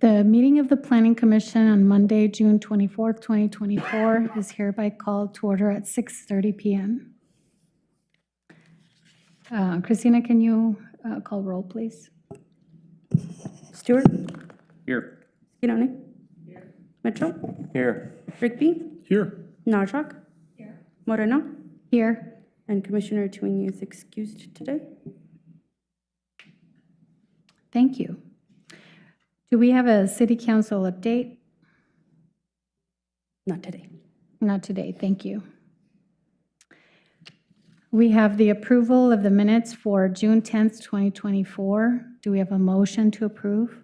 The meeting of the Planning Commission on Monday, June 24th, 2024 is hereby called to order at 6:30 p.m. Christina, can you call roll, please? Stewart? Here. Skinoni? Here. Mitchell? Here. Rigby? Here. Najak? Here. Moreno? Here. And Commissioner Twing is excused today. Thank you. Do we have a city council update? Not today. Not today, thank you. We have the approval of the minutes for June 10th, 2024. Do we have a motion to approve?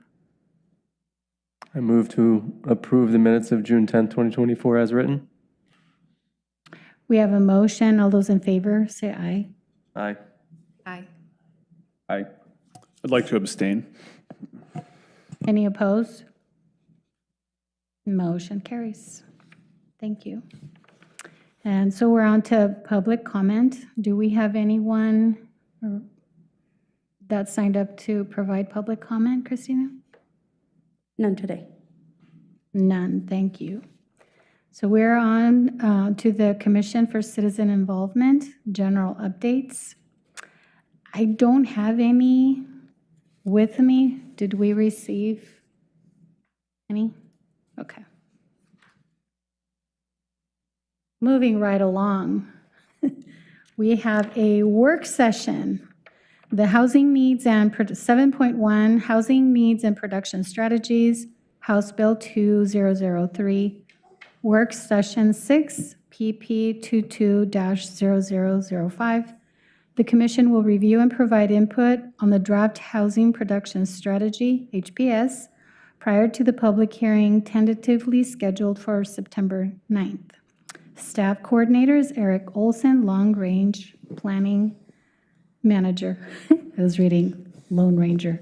I move to approve the minutes of June 10th, 2024 as written. We have a motion. All those in favor, say aye. Aye. Aye. Aye. I'd like to abstain. Any opposed? Motion carries. Thank you. And so we're on to public comment. Do we have anyone that signed up to provide public comment, Christina? None today. None, thank you. So we're on to the Commission for Citizen Involvement, general updates. I don't have any with me. Did we receive any? Okay. Moving right along, we have a work session. The Housing Needs and 7.1 Housing Needs and Production Strategies, House Bill 2003, Work Session 6, PP 22-0005. The Commission will review and provide input on the Draft Housing Production Strategy, HPS, prior to the public hearing tentatively scheduled for September 9th. Staff coordinator is Erik Olson, Long Range Planning Manager. I was reading Lone Ranger.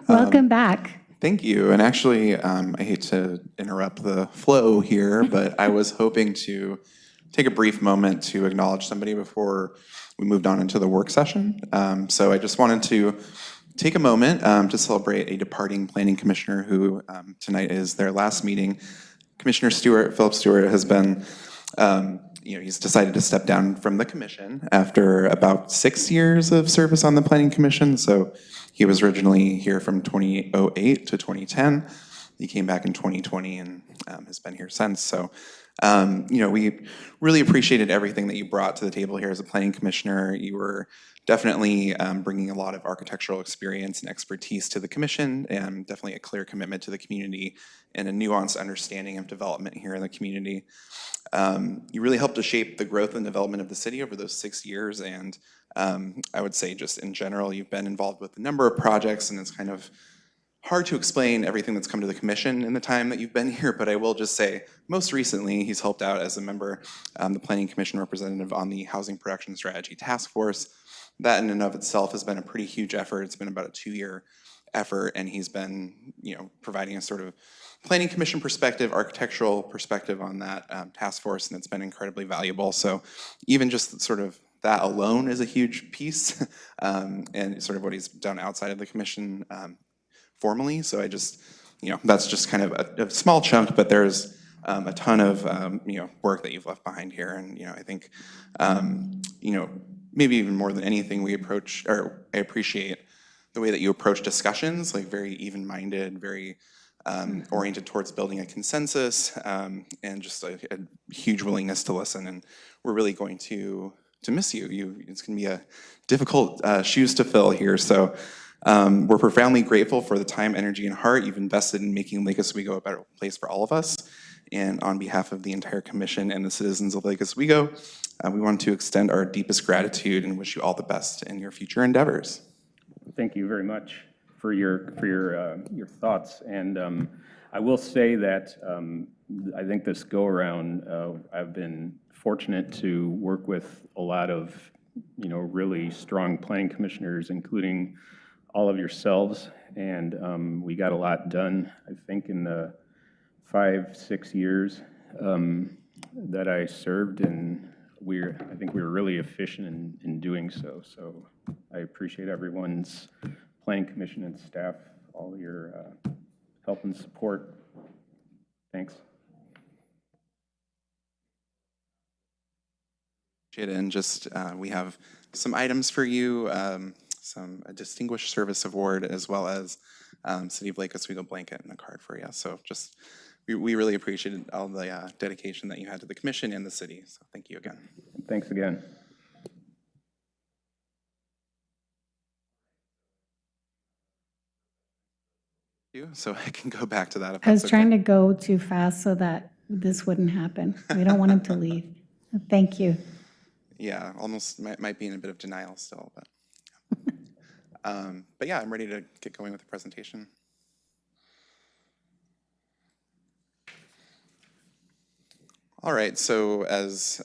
Welcome back. Thank you. And actually, I hate to interrupt the flow here, but I was hoping to take a brief moment to acknowledge somebody before we moved on into the work session. So I just wanted to take a moment to celebrate a departing planning commissioner who tonight is their last meeting. Commissioner Philip Stewart has been, he's decided to step down from the commission after about 6 years of service on the planning commission. So he was originally here from 2008 to 2010. He came back in 2020 and has been here since. So, we really appreciated everything that you brought to the table here as a planning commissioner. You were definitely bringing a lot of architectural experience and expertise to the commission, and definitely a clear commitment to the community and a nuanced understanding of development here in the community. You really helped to shape the growth and development of the city over those 6 years, and I would say just in general, you've been involved with a number of projects, and it's kind of hard to explain everything that's come to the commission in the time that you've been here, but I will just say, most recently, he's helped out as a member, the Planning Commission representative on the Housing Production Strategy Task Force. That in and of itself has been a pretty huge effort. It's been about a 2-year effort, and he's been, providing a sort of Planning Commission perspective, architectural perspective on that task force, and it's been incredibly valuable. So even just sort of that alone is a huge piece, and sort of what he's done outside of the commission formally. So I just, that's just kind of a small chunk, but there's a ton of, work that you've left behind here. And, I think, maybe even more than anything, I appreciate the way that you approach discussions, like very even-minded, very oriented towards building a consensus, and just a huge willingness to listen. And we're really going to miss you. It's going to be a difficult shoes to fill here. So we're profoundly grateful for the time, energy, and heart you've invested in making Lake Oswego a better place for all of us. And on behalf of the entire commission and the citizens of Lake Oswego, we want to extend our deepest gratitude and wish you all the best in your future endeavors. Thank you very much for your thoughts. And I will say that I think this go-around, I've been fortunate to work with a lot of, really strong planning commissioners, including all of yourselves. And we got a lot done, I think, in the 5-6 years that I served, and I think we were really efficient in doing so. So I appreciate everyone's planning commission and staff, all your help and support. Thanks. And just, we have some items for you, a distinguished service award, as well as City of Lake Oswego blanket and a card for you. So just, we really appreciated all the dedication that you had to the commission and the city. So thank you again. Thanks again. So I can go back to that if I was that's trying okay. to go too fast so that this wouldn't happen. We don't want him to leave. Thank you. Yeah, almost might be in a bit of denial still, but yeah, I'm ready to get going with the presentation. All right, so as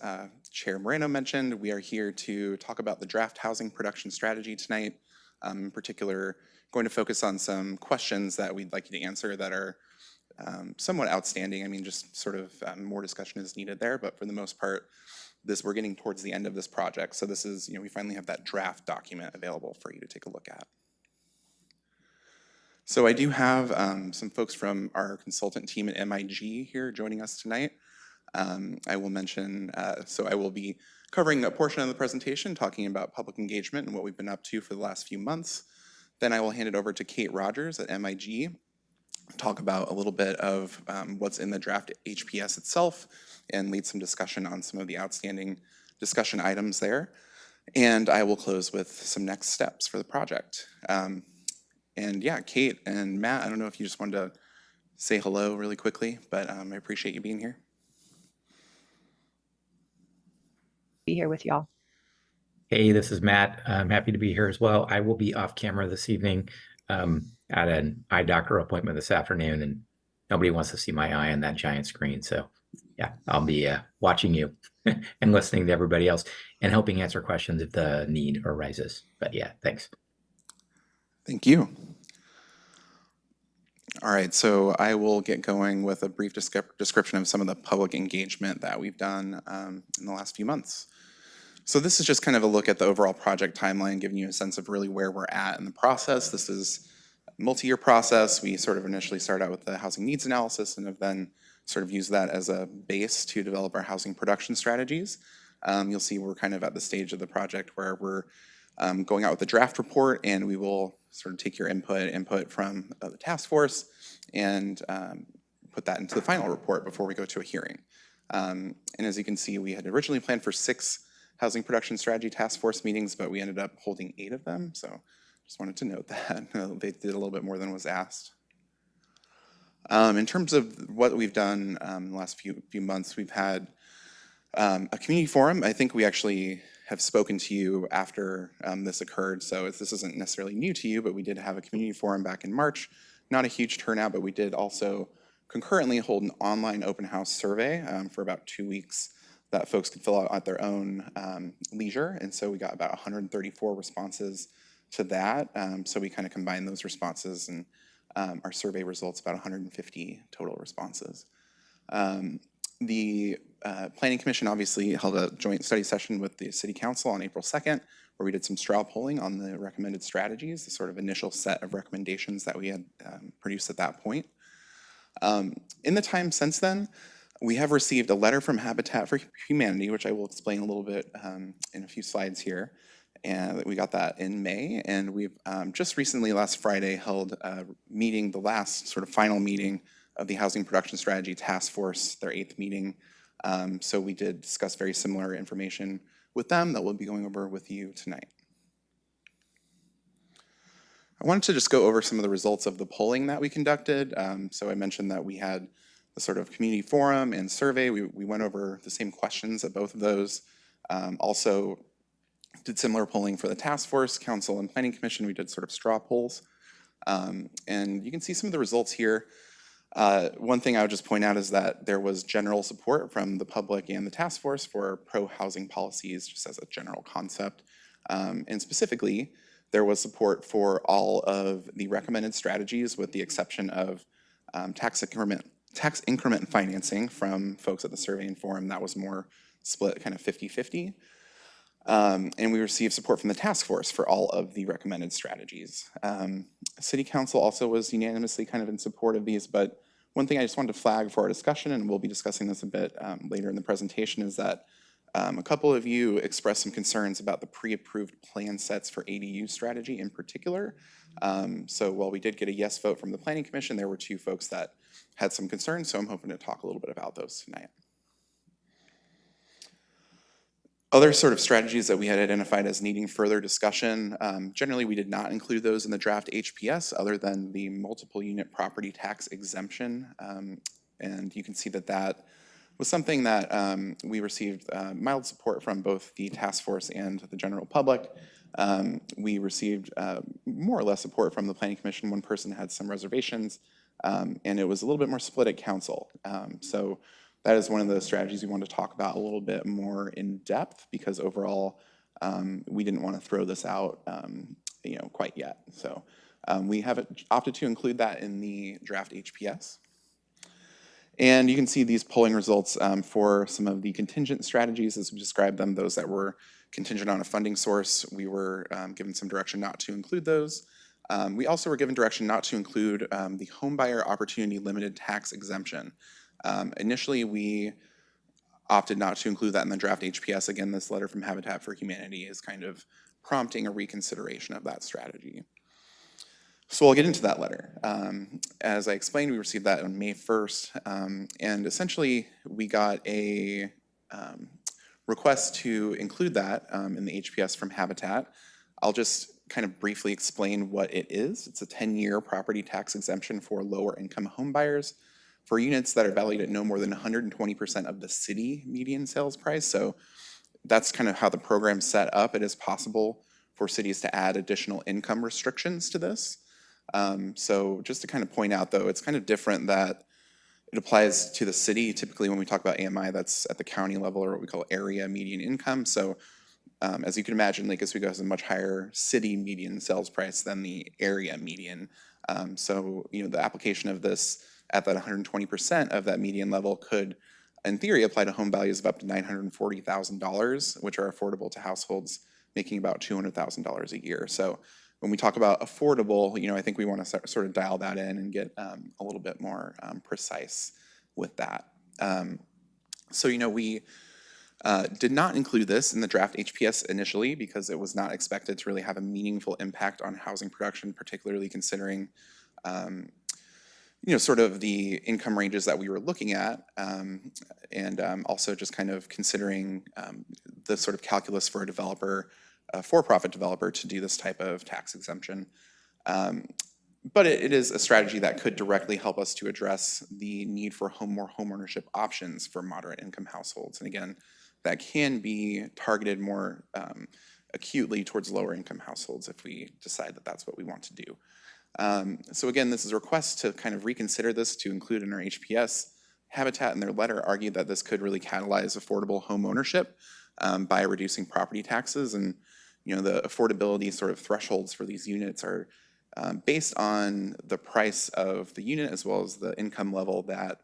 Chair Moreno mentioned, we are here to talk about the draft housing production strategy tonight. In particular, going to focus on some questions that we'd like you to answer that are somewhat outstanding. I mean, just sort of more discussion is needed there, but for the most part, we're getting towards the end of this project. So this is, we finally have that draft document available for you to take a look at. So I do have some folks from our consultant team at MIG here joining us tonight. I will mention, so I will be covering a portion of the presentation talking about public engagement and what we've been up to for the last few months. Then I will hand it over to Kate Rogers at MIG, talk about a little bit of what's in the draft HPS itself and lead some discussion on some of the outstanding discussion items there. And I will close with some next steps for the project. And yeah, Kate and Matt, I don't know if you just wanted to say hello really quickly, but I appreciate you being here. Be here with y'all. Hey, this is Matt. I'm happy to be here as well. I will be off camera this evening at an eye doctor appointment this afternoon, and nobody wants to see my eye on that giant screen. So yeah, I'll be watching you and listening to everybody else and helping answer questions if the need arises. But yeah, thanks. Thank you. All right, so I will get going with a brief description of some of the public engagement that we've done in the last few months. So this is just kind of a look at the overall project timeline, giving you a sense of really where we're at in the process. This is a multi-year process. We sort of initially started out with the housing needs analysis and have then sort of used that as a base to develop our housing production strategies. You'll see we're kind of at the stage of the project where we're going out with the draft report, and we will sort of take your input from the task force and put that into the final report before we go to a hearing. And as you can see, we had originally planned for 6 housing production strategy task force meetings, but we ended up holding 8 of them. So just wanted to note that they did a little bit more than was asked. In terms of what we've done in the last few months, we've had a community forum. I think we actually have spoken to you after this occurred, so this isn't necessarily new to you, but we did have a community forum back in March. Not a huge turnout, but we did also concurrently hold an online open house survey for about 2 weeks that folks could fill out at their own leisure, and so we got about 134 responses to that. So we kind of combined those responses, and our survey results about 150 total responses. The Planning Commission obviously held a joint study session with the City Council on April 2nd, where we did some straw polling on the recommended strategies, the sort of initial set of recommendations that we had produced at that point. In the time since then, we have received a letter from Habitat for Humanity, which I will explain a little bit in a few slides here. And we got that in May, and we've just recently, last Friday, held a meeting, the last sort of final meeting of the Housing Production Strategy Task Force, their 8th meeting. So we did discuss very similar information with them that we'll be going over with you tonight. I wanted to just go over some of the results of the polling that we conducted. So I mentioned that we had the sort of community forum and survey. We went over the same questions at both of those. Also did similar polling for the task force, council, and planning commission. We did sort of straw polls. And you can see some of the results here. One thing I would just point out is that there was general support from the public and the task force for pro-housing policies, just as a general concept. And specifically, there was support for all of the recommended strategies with the exception of tax increment financing from folks at the survey and forum. That was more split kind of 50-50. And we received support from the task force for all of the recommended strategies. City Council also was unanimously kind of in support of these, but one thing I just wanted to flag for our discussion, and we'll be discussing this a bit later in the presentation, is that a couple of you expressed some concerns about the pre-approved plan sets for ADU strategy in particular. So while we did get a yes vote from the Planning Commission, there were 2 folks that had some concerns, so I'm hoping to talk a little bit about those tonight. Other sort of strategies that we had identified as needing further discussion, generally we did not include those in the draft HPS other than the multiple unit property tax exemption. And you can see that that was something that we received mild support from both the task force and the general public. We received more or less support from the Planning Commission. One person had some reservations, and it was a little bit more split at council. So that is one of the strategies we want to talk about a little bit more in depth, because overall, we didn't want to throw this out, quite yet. So we have opted to include that in the draft HPS. And you can see these polling results for some of the contingent strategies as we described them, those that were contingent on a funding source. We were given some direction not to include those. We also were given direction not to include the homebuyer opportunity limited tax exemption. Initially, we opted not to include that in the draft HPS. Again, this letter from Habitat for Humanity is kind of prompting a reconsideration of that strategy. So I'll get into that letter. As I explained, we received that on May 1st, and essentially we got a request to include that in the HPS from Habitat. I'll just kind of briefly explain what it is. It's a 10-year property tax exemption for lower income home buyers for units that are valued at no more than 120% of the city median sales price. So that's kind of how the program's set up. It is possible for cities to add additional income restrictions to this. So just to kind of point out, though, it's kind of different that it applies to the city. Typically, when we talk about AMI, that's at the county level, or what we call area median income. So as you can imagine, Lake Oswego has a much higher city median sales price than the area median. So the application of this at that 120% of that median level could, in theory, apply to home values of up to $940,000, which are affordable to households making about $200,000 a year. So when we talk about affordable, I think we want to sort of dial that in and get a little bit more precise with that. So we did not include this in the draft HPS initially because it was not expected to really have a meaningful impact on housing production, particularly considering sort of the income ranges that we were looking at, and also just kind of considering the sort of calculus for a developer, a for-profit developer, to do this type of tax exemption. But it is a strategy that could directly help us to address the need for more homeownership options for moderate income households. And again, that can be targeted more acutely towards lower income households if we decide that that's what we want to do. So again, this is a request to kind of reconsider this to include in our HPS. Habitat in their letter argued that this could really catalyze affordable home ownership by reducing property taxes. And the affordability sort of thresholds for these units are based on the price of the unit as well as the income level that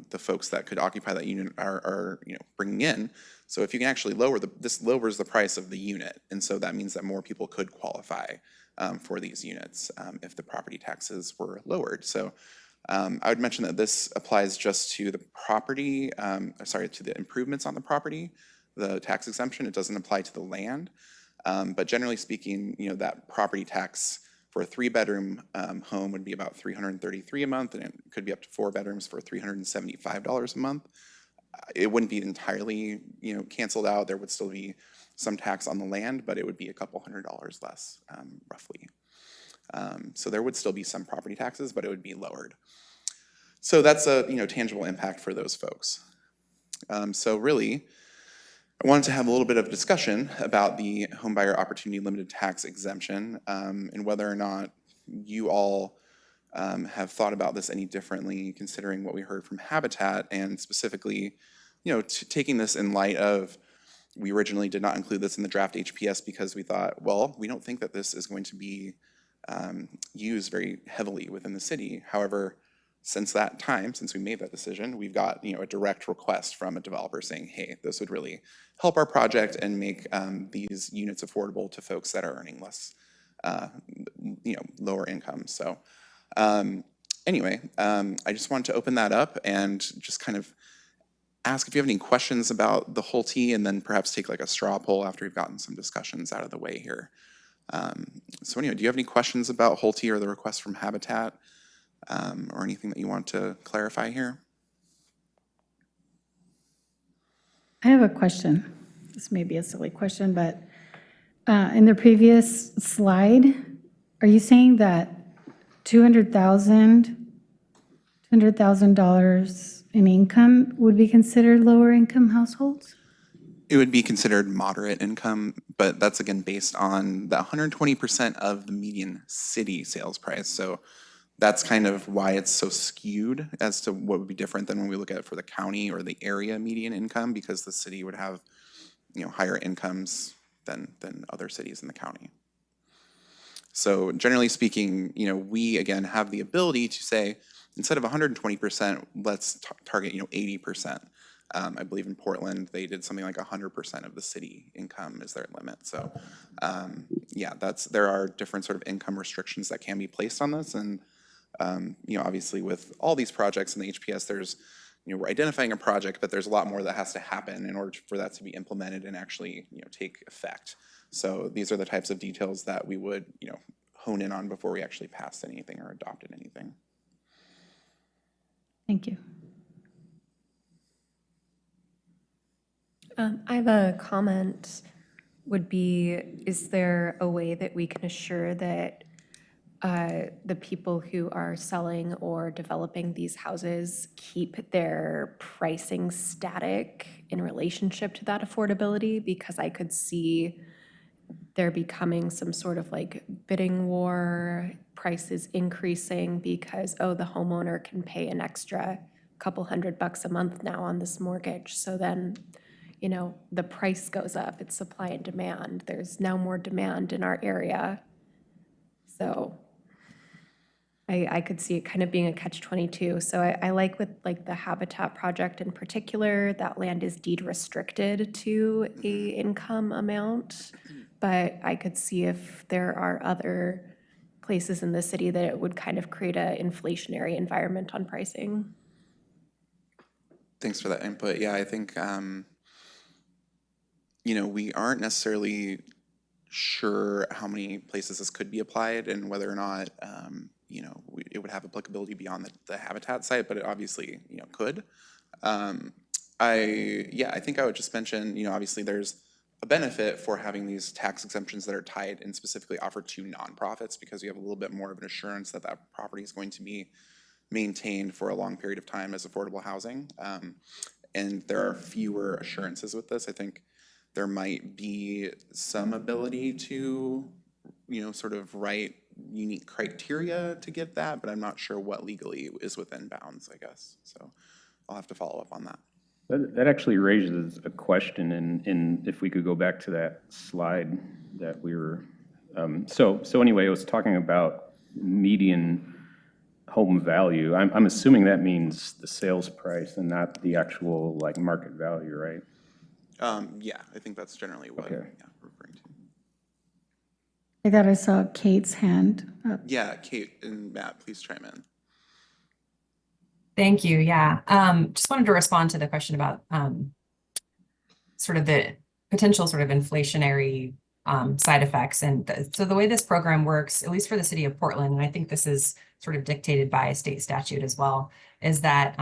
the folks that could occupy that unit are bringing in. So if you can actually this lowers the price of the unit, and so that means that more people could qualify for these units if the property taxes were lowered. So I would mention that this applies just to the property, to the improvements on the property, the tax exemption. It doesn't apply to the land. But generally speaking, that property tax for a 3-bedroom home would be about $333 a month, and it could be up to 4 bedrooms for $375 a month. It wouldn't be entirely, canceled out. There would still be some tax on the land, but it would be a couple $100 less, roughly. So there would still be some property taxes, but it would be lowered. So that's a tangible impact for those folks. So really, I wanted to have a little bit of discussion about the homebuyer opportunity limited tax exemption and whether or not you all have thought about this any differently, considering what we heard from Habitat, and specifically, taking this in light of, we originally did not include this in the draft HPS because we thought, well, we don't think that this is going to be used very heavily within the city. However, since that time, since we made that decision, we've got, a direct request from a developer saying, hey, this would really help our project and make these units affordable to folks that are earning less, lower income. So anyway, I just wanted to open that up and just kind of ask if you have any questions about the whole T, and then perhaps take like a straw poll after we've gotten some discussions out of the way here. So anyway, do you have any questions about whole T or the request from Habitat, or anything that you want to clarify here? I have a question. This may be a silly question, but in the previous slide, are you saying that $200,000 in income would be considered lower income households? It would be considered moderate income, but that's again based on the 120% of the median city sales price. So that's kind of why it's so skewed as to what would be different than when we look at it for the county or the area median income, because the city would have, higher incomes than other cities in the county. So generally speaking, we again have the ability to say, instead of 120%, let's target, 80%. I believe in Portland, they did something like 100% of the city income is their limit. So yeah, there are different sort of income restrictions that can be placed on this. And obviously with all these projects in the HPS, there's, we're identifying a project, but there's a lot more that has to happen in order for that to be implemented and actually, take effect. So these are the types of details that we would, hone in on before we actually passed anything or adopted anything. Thank you. I have a comment, would be, is there a way that we can assure that the people who are selling or developing these houses keep their pricing static in relationship to that affordability? Because I could see there becoming some sort of like bidding war, prices increasing because, oh, the homeowner can pay an extra couple $100 a month now on this mortgage. So then, the price goes up, it's supply and demand. There's now more demand in our area. So I could see it kind of being a catch-22. So I like with like the Habitat project in particular, that land is deed restricted to a income amount. But I could see if there are other places in the city that it would kind of create an inflationary environment on pricing. Thanks for that input. Yeah, I think, we aren't necessarily sure how many places this could be applied and whether or not, it would have applicability beyond the Habitat site, but it obviously, could. I think I would just mention, obviously there's a benefit for having these tax exemptions that are tied and specifically offered to nonprofits, because you have a little bit more of an assurance that that property is going to be maintained for a long period of time as affordable housing. And there are fewer assurances with this. I think there might be some ability to, sort of write unique criteria to get that, but I'm not sure what legally is within bounds, I guess. So I'll have to follow up on that. That actually raises a question, in if we could go back to that slide that we were, so anyway, I was talking about median home value. I'm assuming that means the sales price and not the actual like market value, right? Yeah, I think that's generally what Okay. we're referring to. I thought I saw Kate's hand up. Yeah, Kate and Matt, please chime in. Thank you. Yeah. Just wanted to respond to the question about sort of the potential sort of inflationary side effects. And so the way this program works, at least for the city of Portland, and I think this is sort of dictated by state statute as well, is that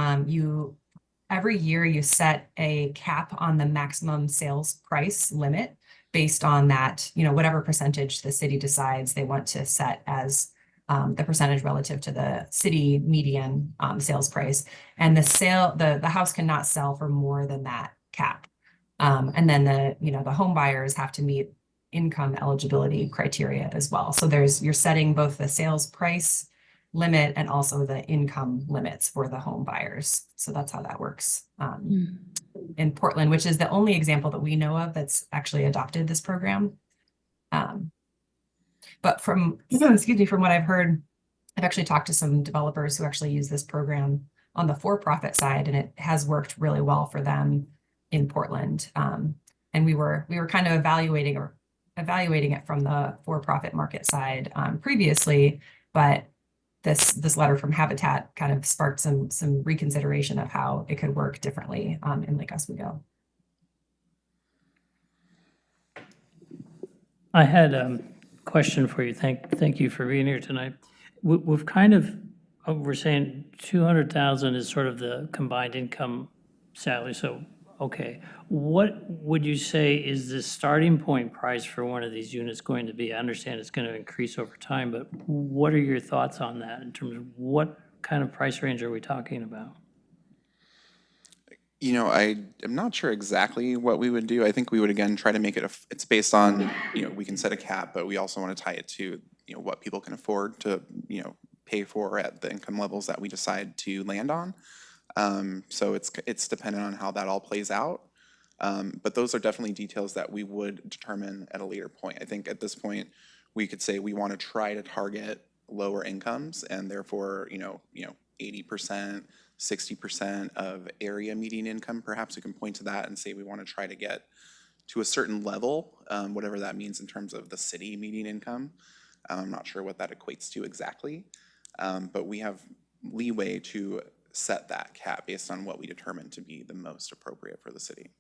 every year you set a cap on the maximum sales price limit based on that, whatever percentage the city decides they want to set as the percentage relative to the city median sales price. And the house cannot sell for more than that cap. And then the home buyers have to meet income eligibility criteria as well. So you're setting both the sales price limit and also the income limits for the home buyers. So that's how that works in Portland, which is the only example that we know of that's actually adopted this program. But from what I've heard, I've actually talked to some developers who actually use this program on the for-profit side, and it has worked really well for them in Portland. And we were kind of evaluating it from the for-profit market side previously, but this letter from Habitat kind of sparked some reconsideration of how it could work differently in Lake Oswego. I had a question for you. Thank you for being here tonight. We've kind of, we're saying 200,000 is sort of the combined income salary, so, okay. What would you say is the starting point price for one of these units going to be? I understand it's going to increase over time, but what are your thoughts on that in terms of what kind of price range are we talking about? You know, I am not sure exactly what we would do. I think we would, again, try to make it, it's based on, you know, we can set a cap, but we also want to tie it to, you know, what people can afford to, you know, pay for at the income levels that we decide to land on. So it's dependent on how that all plays out. But those are definitely details that we would determine at a later point. I think at this point, we could say we want to try to target lower incomes, and therefore, you know, 80%, 60% of area median income. Perhaps we can point to that and say we want to try to get to a certain level, whatever that means in terms of the city median income. I'm not sure what that equates to exactly, but we have leeway to set that cap based on what we determine to be the most appropriate for the city.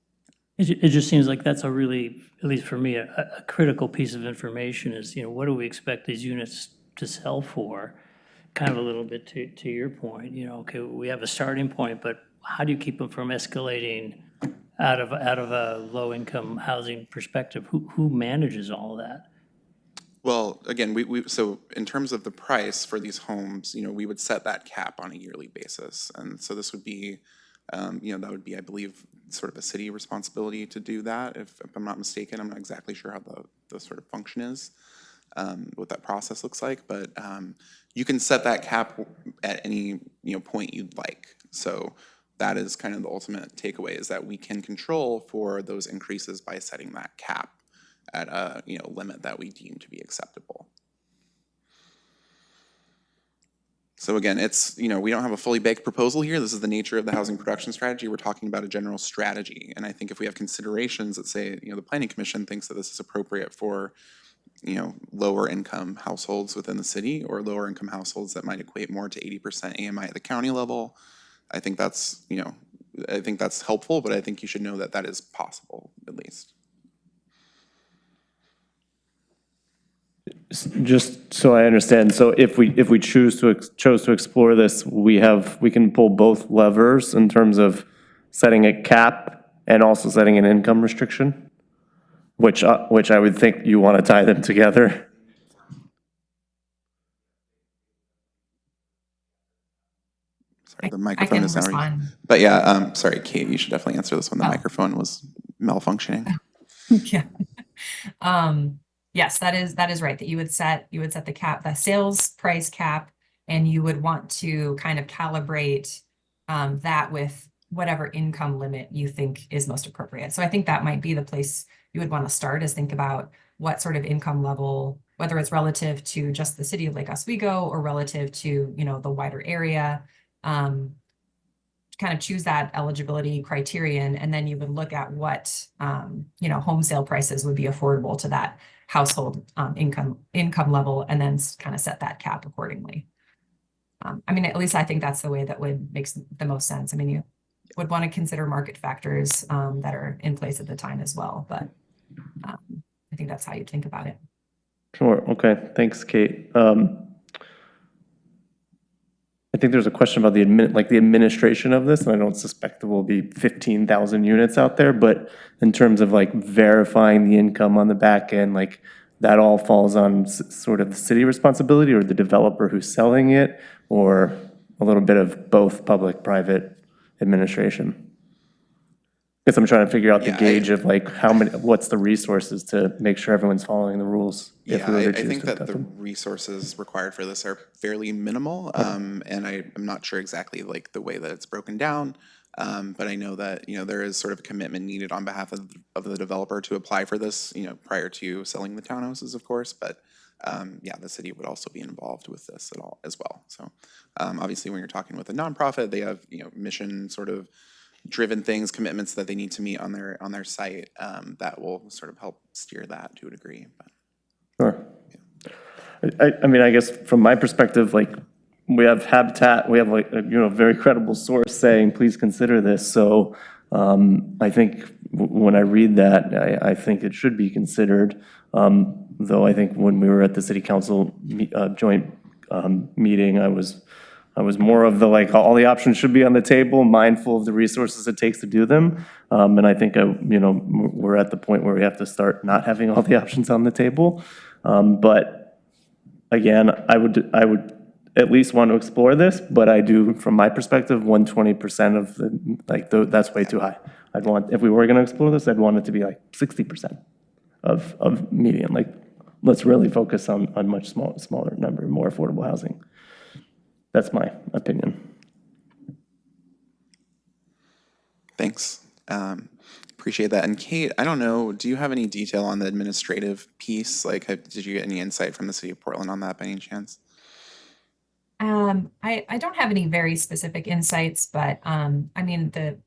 It just seems like that's a really, at least for me, a critical piece of information is, you know, what do we expect these units to sell for? Kind of a little bit to your point, you know, okay, we have a starting point, but how do you keep them from escalating out of a low-income housing perspective? Who manages all of that? Well, again, so in terms of the price for these homes, you know, we would set that cap on a yearly basis. And so this would be, you know, that would be, I believe, sort of a city responsibility to do that. If I'm not mistaken, I'm not exactly sure how the sort of function is, what that process looks like, but you can set that cap at any, you know, point you'd like. So that is kind of the ultimate takeaway, is that we can control for those increases by setting that cap at a, you know, limit that we deem to be acceptable. So again, it's, you know, we don't have a fully baked proposal here. This is the nature of the housing production strategy. We're talking about a general strategy. And I think if we have considerations that say, you know, the Planning Commission thinks that this is appropriate for, you know, lower income households within the city, or lower income households that might equate more to 80% AMI at the county level, I think that's, you know, I think that's helpful, but I think you should know that that is possible, at least. Just so I understand, so if we chose to explore this, we can pull both levers in terms of setting a cap and also setting an income restriction, which I would think you want to tie them together. Sorry, the microphone is now. Respond. But yeah, sorry, Kate, you should definitely answer this one. The microphone was malfunctioning. Yeah. Yes, that is right, that you would set the cap, the sales price cap, and you would want to kind of calibrate that with whatever income limit you think is most appropriate. So I think that might be the place you would want to start, is think about what sort of income level, whether it's relative to just the city of Lake Oswego or relative to, you know, the wider area. Kind of choose that eligibility criterion, and then you would look at what, you know, home sale prices would be affordable to that household income level, and then kind of set that cap accordingly. I mean, at least I think that's the way that makes the most sense. I mean, you would want to consider market factors that are in place at the time as well, but I think that's how you think about it. Sure, okay, thanks, Kate. I think there's a question about the administration of this, and I don't suspect there will be 15,000 units out there, but in terms of like verifying the income on the back end, like that all falls on sort of the city responsibility, or the developer who's selling it, or a little bit of both public-private administration? I guess I'm trying to figure out the gauge of like what's the resources to make sure everyone's following the rules. Yeah, I think that the resources required for this are fairly minimal, and I'm not sure exactly like the way that it's broken down, but I know that, you know, there is sort of a commitment needed on behalf of the developer to apply for this, you know, prior to selling the townhouses, of course, but yeah, the city would also be involved with this at all as well. So obviously, when you're talking with a nonprofit, they have, you know, mission sort of driven things, commitments that they need to meet on their site, that will sort of help steer that to a degree. But, Sure. I mean, I guess from my perspective, like, we have Habitat, we have like, a, you know, very credible source saying, please consider this. So I think when I read that, I think it should be considered. Though I think when we were at the city council joint meeting, I was more of the, like, all the options should be on the table, mindful of the resources it takes to do them. And I think, you know, we're at the point where we have to start not having all the options on the table. But again, I would at least want to explore this, but I do, from my perspective, 120% of the, like, that's way too high. I'd want, if we were gonna explore this, I'd want it to be like 60% of median. Like, let's really focus on much smaller number, more affordable housing. That's my opinion. thanks. Appreciate that. And Kate, I don't know, do you have any detail on the administrative piece? Like, did you get any insight from the city of Portland on that by any chance? I don't have any very specific insights, but I mean, the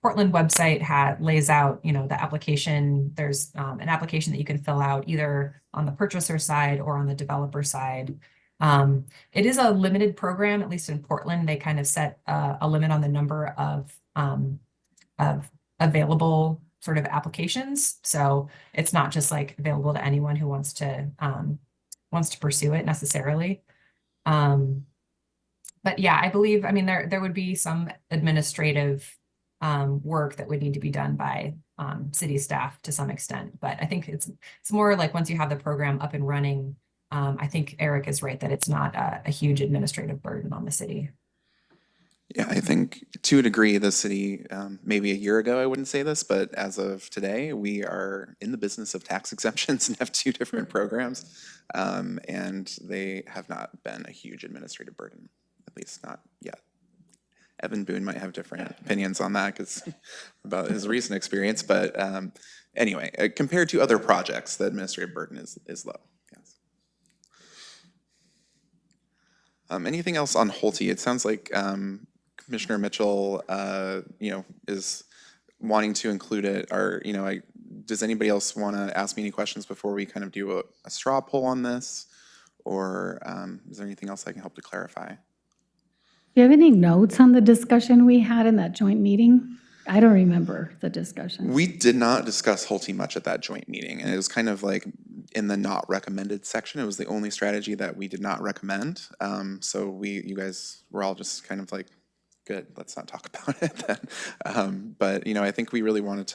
Portland website lays out, you know, the application. There's an application that you can fill out either on the purchaser side or on the developer side. It is a limited program, at least in Portland. They kind of set a limit on the number of available sort of applications. So it's not just like available to anyone who wants to pursue it necessarily. But yeah, I believe, I mean, there would be some administrative work that would need to be done by city staff to some extent. But I think it's more like once you have the program up and running, I think Erik is right that it's not a huge administrative burden on the city. Yeah, I think to a degree, the city, maybe a year ago, I wouldn't say this, but as of today, we are in the business of tax exemptions and have two different programs. And they have not been a huge administrative burden, at least not yet. Evan Boone might have different opinions on that because about his recent experience. But anyway, compared to other projects, the administrative burden is low. Yes. Anything else on Holte? It sounds like Commissioner Mitchell, you know, is wanting to include it. Or, you know, does anybody else want to ask me any questions before we kind of do a straw poll on this? Or is there anything else I can help to clarify? Do you have any notes on the discussion we had in that joint meeting? I don't remember the discussion. We did not discuss Holte much at that joint meeting, and it was kind of like in the not recommended section. It was the only strategy that we did not recommend. So you guys were all just kind of like, good, let's not talk about it then. But, you know, I think we really wanted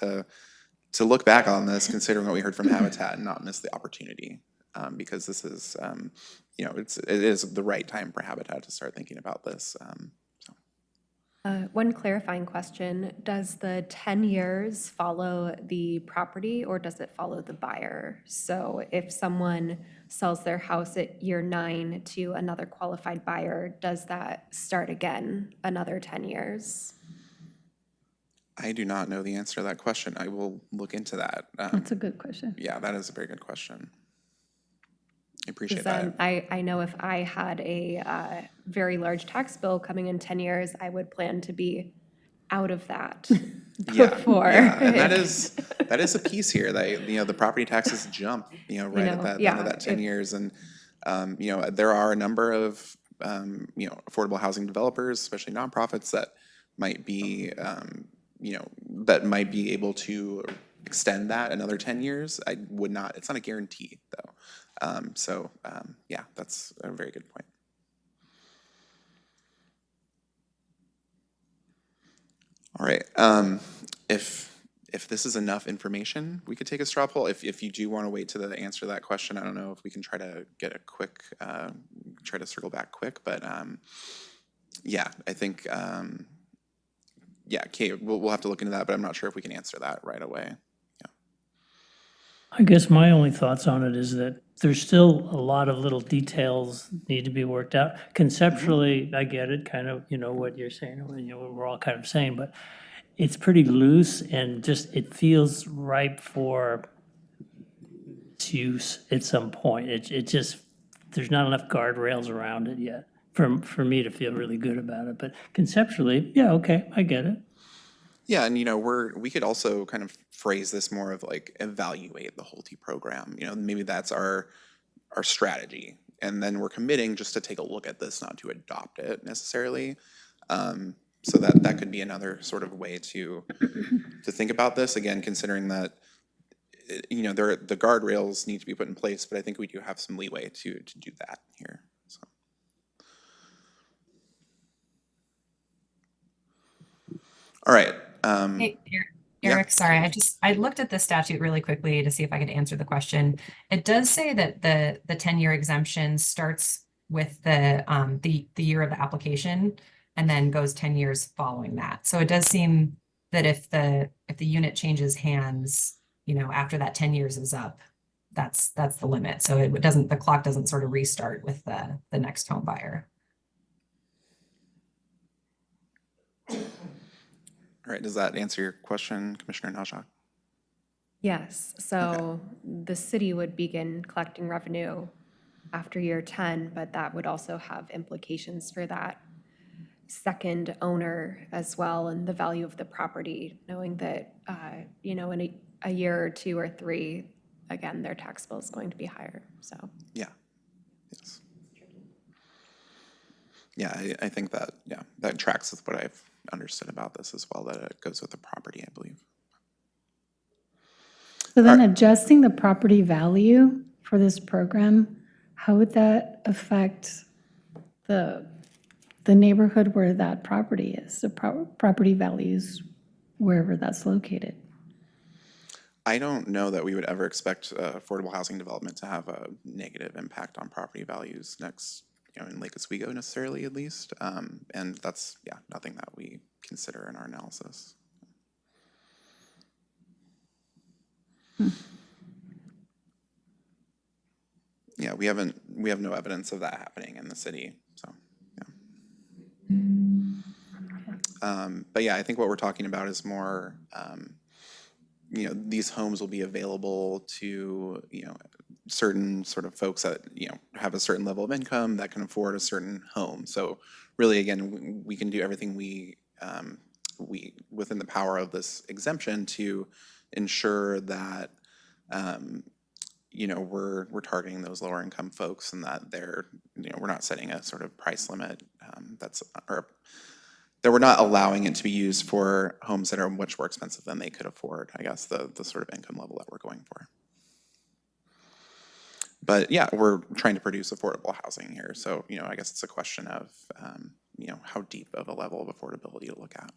to look back on this, considering what we heard from Habitat, and not miss the opportunity, because this is, you know, it is the right time for Habitat to start thinking about this. One clarifying question, does the 10 years follow the property or does it follow the buyer? So if someone sells their house at year 9 to another qualified buyer, does that start again another 10 years? I do not know the answer to that question. I will look into that. That's a good question. Yeah, that is a very good question. I appreciate that. I know if I had a very large tax bill coming in 10 years, I would plan to be out of that before. Yeah, and that is a piece here that, you know, the property taxes jump, you know, right at that end of that 10 years. And, you know, there are a number of, you know, affordable housing developers, especially nonprofits, that might be, you know, that might be able to extend that another 10 years. I would not, it's not a guarantee though. Yeah, that's a very good point. All right, if this is enough information, we could take a straw poll. If you do want to wait to the answer to that question, I don't know if we can try to get a quick, try to circle back quick, but yeah, I think, yeah, Kate, we'll have to look into that, but I'm not sure if we can answer that right away. I guess my only thoughts on it is that there's still a lot of little details need to be worked out. Conceptually, I get it, kind of, you know, what you're saying, you know, what we're all kind of saying, but it's pretty loose and just, it feels ripe for its use at some point. It just, there's not enough guardrails around it yet for me to feel really good about it. But conceptually, yeah, okay, I get it. Yeah, and we could also kind of phrase this more of like evaluate the Holte program. Maybe that's our strategy. And then we're committing just to take a look at this, not to adopt it necessarily. So that could be another sort of way to think about this. Again, considering that the guardrails need to be put in place, but I think we do have some leeway to do that here. So. All right. Hey, yeah. Eric, sorry, I looked at the statute really quickly to see if I could answer the question. It does say that the 10-year exemption starts with the year of the application and then goes 10 years following that. So it does seem that if the unit changes hands, after that 10 years is up, that's the limit. So the clock doesn't sort of restart with the next home buyer. All right, does that answer your question, Commissioner Najak? Yes, so the city would begin collecting revenue after year 10, but that would also have implications for that second owner as well, and the value of the property, knowing that, in a year or 2 or 3, again, their tax bill is going to be higher, so. Yeah. Yes. Yeah, I think that tracks with what I've understood about this as well, that it goes with the property, I believe. So then adjusting the property value for this program, how would that affect the neighborhood where that property is, the property values wherever that's located? I don't know that we would ever expect affordable housing development to have a negative impact on property values in Lake Oswego necessarily, at least. And that's, nothing that we consider in our analysis. Yeah, we have no evidence of that happening in the city, so, yeah. But yeah, I think what we're talking about is more, these homes will be available to, certain sort of folks that, have a certain level of income that can afford a certain home. So really, again, we can do everything we within the power of this exemption to ensure that, we're targeting those lower income folks, and that we're not setting a sort of price limit that we're not allowing it to be used for homes that are much more expensive than they could afford, I guess, the sort of income level that we're going for. But yeah, we're trying to produce affordable housing here. So, I guess it's a question of, how deep of a level of affordability to look at.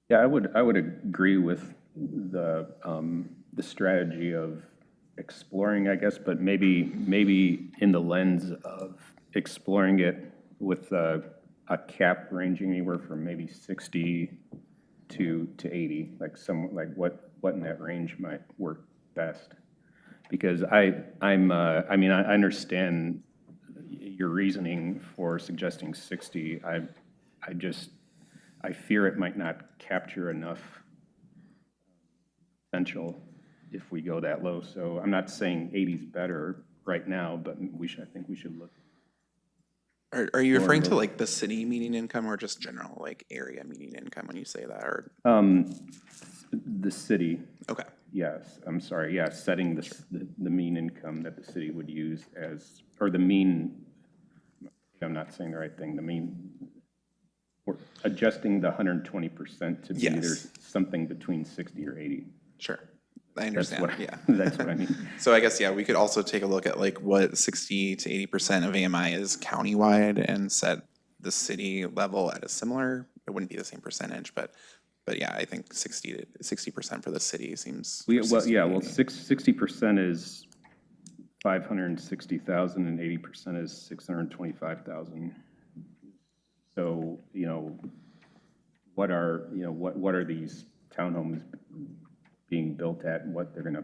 Yeah, I would agree with the strategy of exploring, I guess, but maybe in the lens of exploring it with a cap ranging anywhere from maybe 60 to 80, like what in that range might work best. Because I understand your reasoning for suggesting 60. I fear it might not capture enough potential if we go that low. So I'm not saying 80 is better right now, but I think we should look. Are you referring to like the city median income, or just general like area median income when you say that? Or the city. Okay. Yes, I'm sorry. Yeah, setting the mean income that the city would use as, or the mean. I'm not saying the right thing. The mean. We're adjusting the 120% to be either something between 60 or 80. Sure. I understand. That's what I mean. So I guess, we could also take a look at like what 60 to 80% of AMI is countywide and set the city level at a similar, it wouldn't be the same percentage, but yeah, I think 60% for the city seems. 60% is 560,000 and 80% is 625,000. So, what are these townhomes being built at, and what they're going to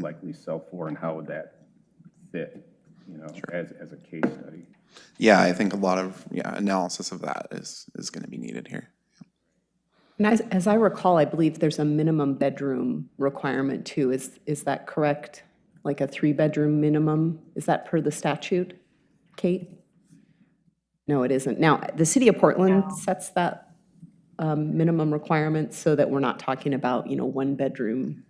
likely sell for, and how would that fit, as a case study? Yeah, I think a lot of analysis of that is going to be needed here. And as I recall, I believe there's a minimum bedroom requirement too. Is that correct? like a 3-bedroom minimum. Is that per the statute, Kate? No, it isn't. Now, the city of Portland sets that minimum requirement so that we're not talking about, 1-bedroom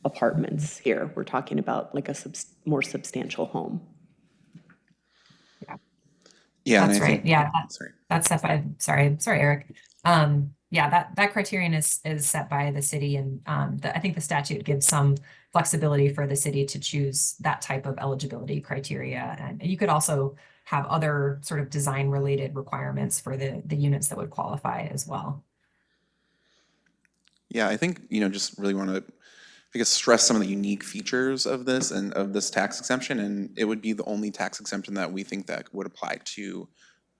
apartments here. We're talking about like a more substantial home. Yeah, and That's I right. think, Yeah, sorry. that's set by, sorry, Eric. Yeah, that criterion is set by the city, and I think the statute gives some flexibility for the city to choose that type of eligibility criteria. And you could also have other sort of design related requirements for the units that would qualify as well. Yeah, I think, just really want to, I guess, stress some of the unique features of this and of this tax exemption, and it would be the only tax exemption that we think that would apply to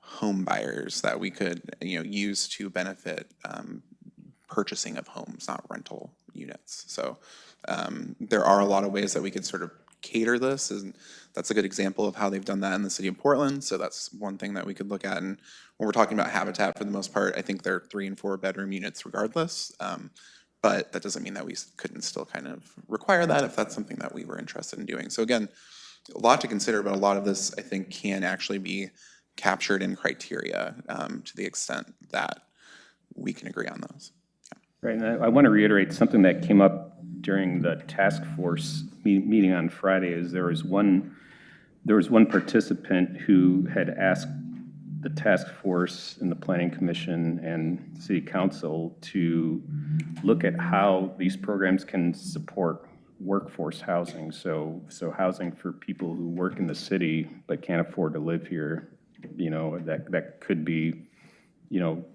home buyers that we could, use to benefit purchasing of homes, not rental units. So there are a lot of ways that we could sort of cater this, and that's a good example of how they've done that in the city of Portland. So that's one thing that we could look at. And when we're talking about habitat, for the most part, I think they're 3 and 4 bedroom units regardless. But that doesn't mean that we couldn't still kind of require that if that's something that we were interested in doing. So again, a lot to consider, but a lot of this I think can actually be captured in criteria to the extent that we can agree on those. Right, and I want to reiterate something that came up during the task force meeting on Friday. Is there was one participant who had asked the task force and the planning commission and city council to look at how these programs can support workforce housing. So housing for people who work in the city but can't afford to live here. That could be,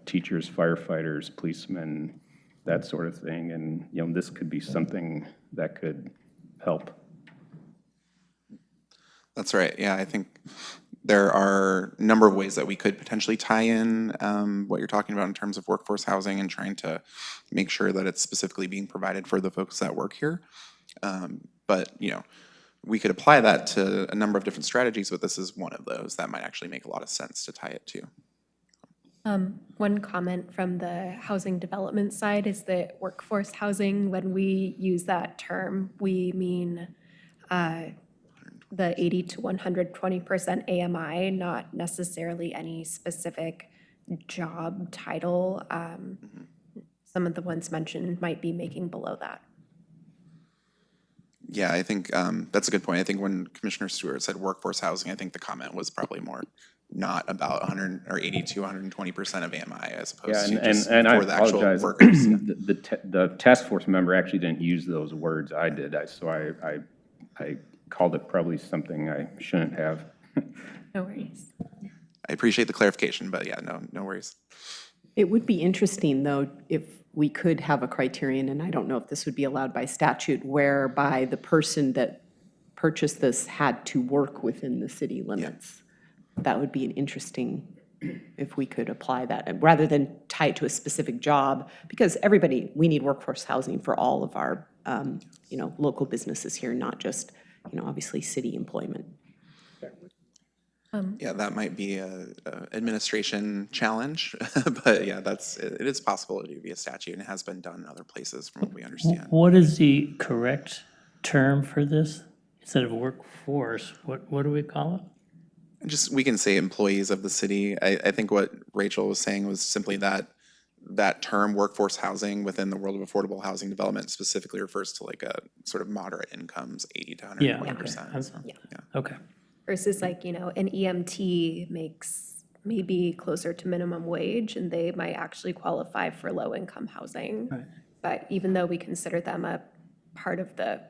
teachers, firefighters, policemen, that sort of thing. And, this could be something that could help. That's right. Yeah, I think there are a number of ways that we could potentially tie in what you're talking about in terms of workforce housing and trying to make sure that it's specifically being provided for the folks that work here. But, we could apply that to a number of different strategies, but this is one of those that might actually make a lot of sense to tie it to. One comment from the housing development side is that workforce housing, when we use that term, we mean the 80 to 120% AMI, not necessarily any specific job title. Some of the ones mentioned might be making below that. Yeah, I think that's a good point. I think when Commissioner Stewart said workforce housing, I think the comment was probably more not about 100 or 80 to 120% of AMI as opposed to just and for I the actual apologize. workers. The task force member actually didn't use those words. I did. So I called it probably something I shouldn't have. No worries. I appreciate the clarification, but yeah, no worries. It would be interesting, though, if we could have a criterion, and I don't know if this would be allowed by statute, whereby the person that purchased this had to work within the city limits. Yeah. That would be an interesting, if we could apply that, rather than tie it to a specific job, because we need workforce housing for all of our, local businesses here, not just, obviously city employment. Yeah, that might be a administration challenge, but yeah, it is possible to be a statute, and it has been done in other places from what we understand. What is the correct term for this? Instead of workforce, what do we call it? We can say employees of the city. I think what Rachel was saying was simply that term workforce housing within the world of affordable housing development specifically refers to like a sort of moderate incomes, 80 to 120%. Yeah. Okay. Versus like, an EMT makes maybe closer to minimum wage and they might actually qualify for low-income housing. Right. But even though we consider them a part of the,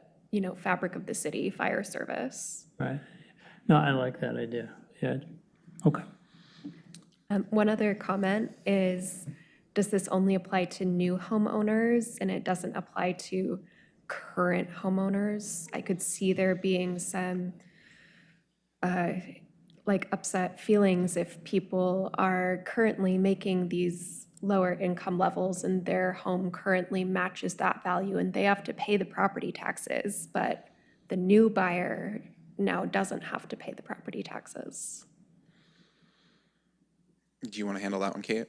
fabric of the city, fire service. Right. No, I like that idea. Yeah. Okay. One other comment is, does this only apply to new homeowners and it doesn't apply to current homeowners? I could see there being some upset feelings if people are currently making these lower income levels and their home currently matches that value and they have to pay the property taxes, but the new buyer now doesn't have to pay the property taxes. Do you want to handle that one, Kate?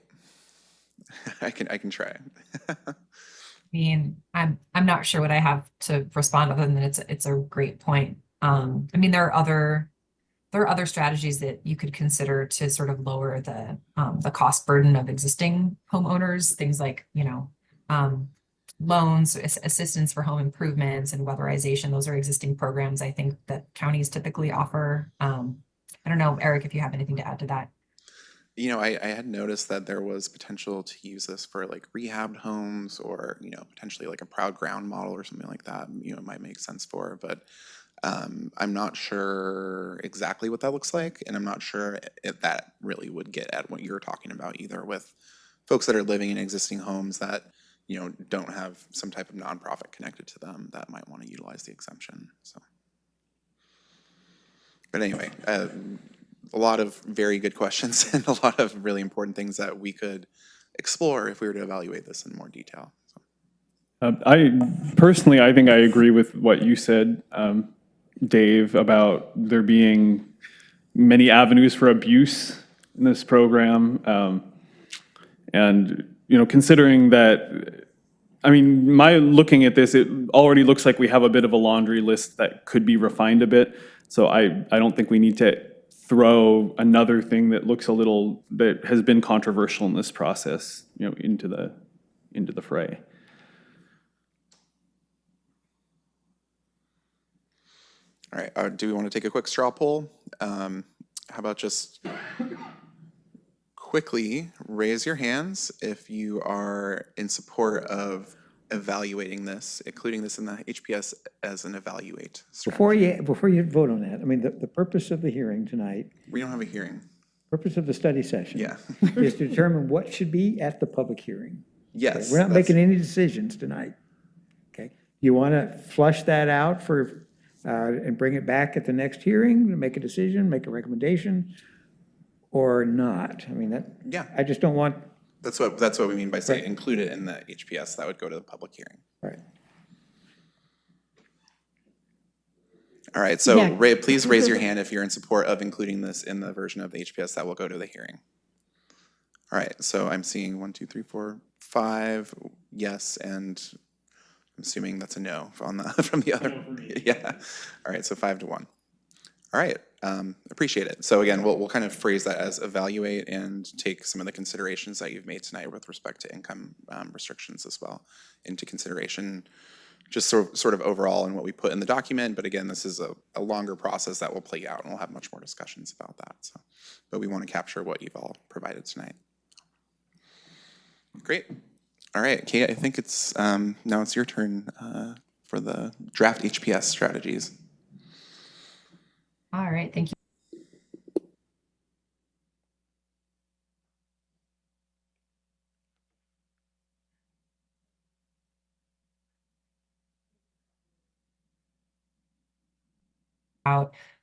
I can try. mean, I'm not sure what I have to respond other than it's a great point. I mean, there are other strategies that you could consider to sort of lower the cost burden of existing homeowners, things like, loans, assistance for home improvements and weatherization. Those are existing programs I think that counties typically offer. I don't know, Eric, if you have anything to add to that. I had noticed that there was potential to use this for like rehabbed homes or, potentially like a proud ground model or something like that, it might make sense for, but I'm not sure exactly what that looks like, and I'm not sure if that really would get at what you're talking about either with folks that are living in existing homes that, don't have some type of nonprofit connected to them that might want to utilize the exemption, so. But anyway, a lot of very good questions and a lot of really important things that we could explore if we were to evaluate this in more detail. So. I think I agree with what you said, Dave, about there being many avenues for abuse in this program. And, considering that, my looking at this, it already looks like we have a bit of a laundry list that could be refined a bit. So I don't think we need to throw another thing that looks that has been controversial in this process, into the fray. All right, do we want to take a quick straw poll? How about just quickly raise your hands if you are in support of evaluating this, including this in the HPS as an evaluate strategy. Before you vote on that, the purpose of the hearing tonight, We don't have a hearing. purpose of the study session. Yeah. Is to determine what should be at the public hearing. Yes. Okay, we're not making any decisions tonight. Okay, you want to flush that out and bring it back at the next hearing, make a decision, make a recommendation, or not? Yeah. I just don't want. That's what we mean by saying Right. include it in the HPS. That would go to the public hearing. Right. All right, so Yeah. please raise your hand if you're in support of including this in the version of the HPS that will go to the hearing. All right, so I'm seeing 1, 2, 3, 4, 5 yes, and I'm assuming that's a no from the other. Yeah. All right, so 5-1. All right, appreciate it. So again, we'll kind of phrase that as evaluate and take some of the considerations that you've made tonight with respect to income restrictions as well into consideration, just sort of overall in what we put in the document. But again, this is a longer process that will play out, and we'll have much more discussions about that. So, but we want to capture what you've all provided tonight. Great. All right, Kate, I think it's now it's your turn for the draft HPS strategies. All right, thank you.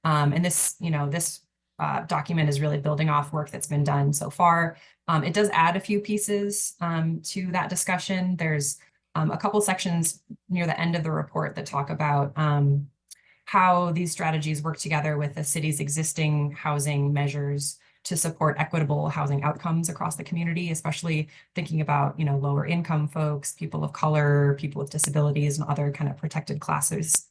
And this document is really building off work that's been done so far. It does add a few pieces to that discussion. There's a couple sections near the end of the report that talk about how these strategies work together with the city's existing housing measures to support equitable housing outcomes across the community, especially thinking about, lower income folks, people of color, people with disabilities, and other kind of protected classes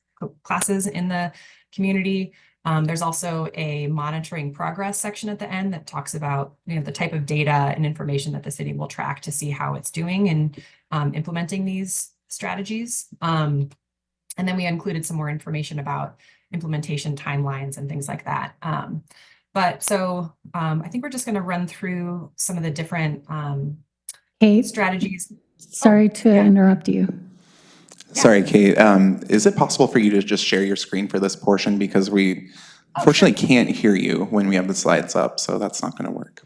in the community. There's also a monitoring progress section at the end that talks about, the type of data and information that the city will track to see how it's doing in implementing these strategies. And then we included some more information about implementation timelines and things like that. I think we're just going to run through some of the different Kate, strategies. sorry to interrupt you. Sorry, Kate. Is it possible for you to just share your screen for this portion? Because we unfortunately can't hear you when we have the slides up, so that's not going to work.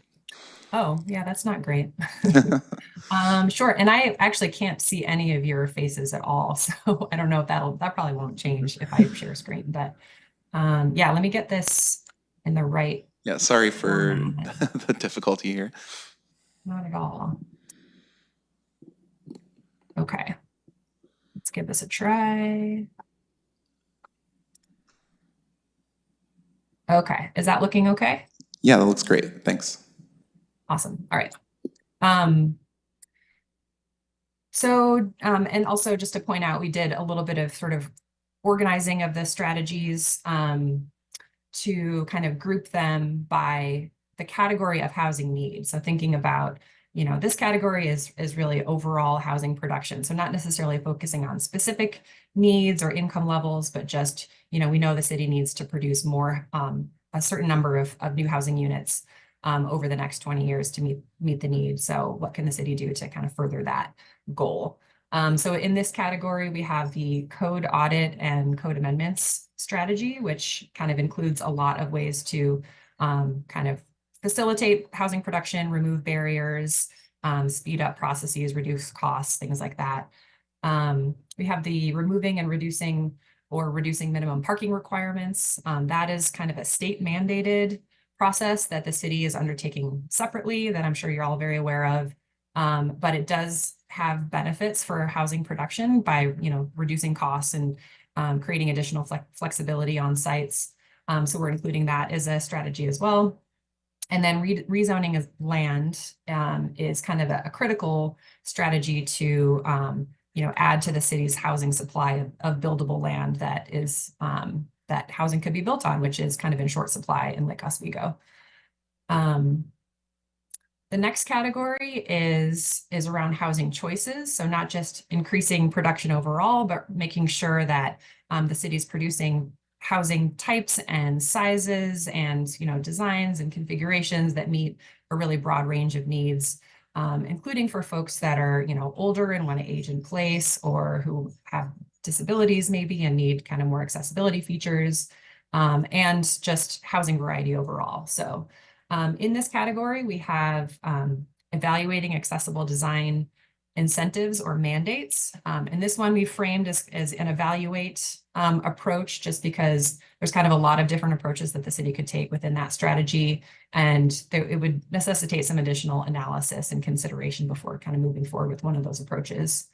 Oh, yeah, that's not great. Sure, and I actually can't see any of your faces at all, so I don't know if that probably won't change if I share screen, but yeah, let me get this in the right. Yeah, sorry for the difficulty here. Not at all. Okay, let's give this a try. Okay, is that looking okay? Yeah, that looks great. Thanks. Awesome. All right. So, and also just to point out, we did a little bit of sort of organizing of the strategies to kind of group them by the category of housing needs. So thinking about, this category is really overall housing production. So not necessarily focusing on specific needs or income levels, but just, we know the city needs to produce more, a certain number of new housing units over the next 20 years to meet the need. So what can the city do to kind of further that goal? So in this category, we have the code audit and code amendments strategy, which kind of includes a lot of ways to kind of facilitate housing production, remove barriers, speed up processes, reduce costs, things like that. We have the removing and reducing minimum parking requirements. That is kind of a state mandated process that the city is undertaking separately that I'm sure you're all very aware of. But it does have benefits for housing production by, reducing costs and creating additional flexibility on sites. So we're including that as a strategy as well. And then rezoning of land is kind of a critical strategy to, add to the city's housing supply of buildable land that is that housing could be built on, which is kind of in short supply in Lake Oswego. The next category is around housing choices. So not just increasing production overall, but making sure that the city is producing housing types and sizes and designs and configurations that meet a really broad range of needs, including for folks that are older and want to age in place, or who have disabilities maybe and need kind of more accessibility features, and just housing variety overall. So in this category, we have evaluating accessible design incentives or mandates. And this one we framed as an evaluate approach, just because there's kind of a lot of different approaches that the city could take within that strategy. And it would necessitate some additional analysis and consideration before kind of moving forward with one of those approaches.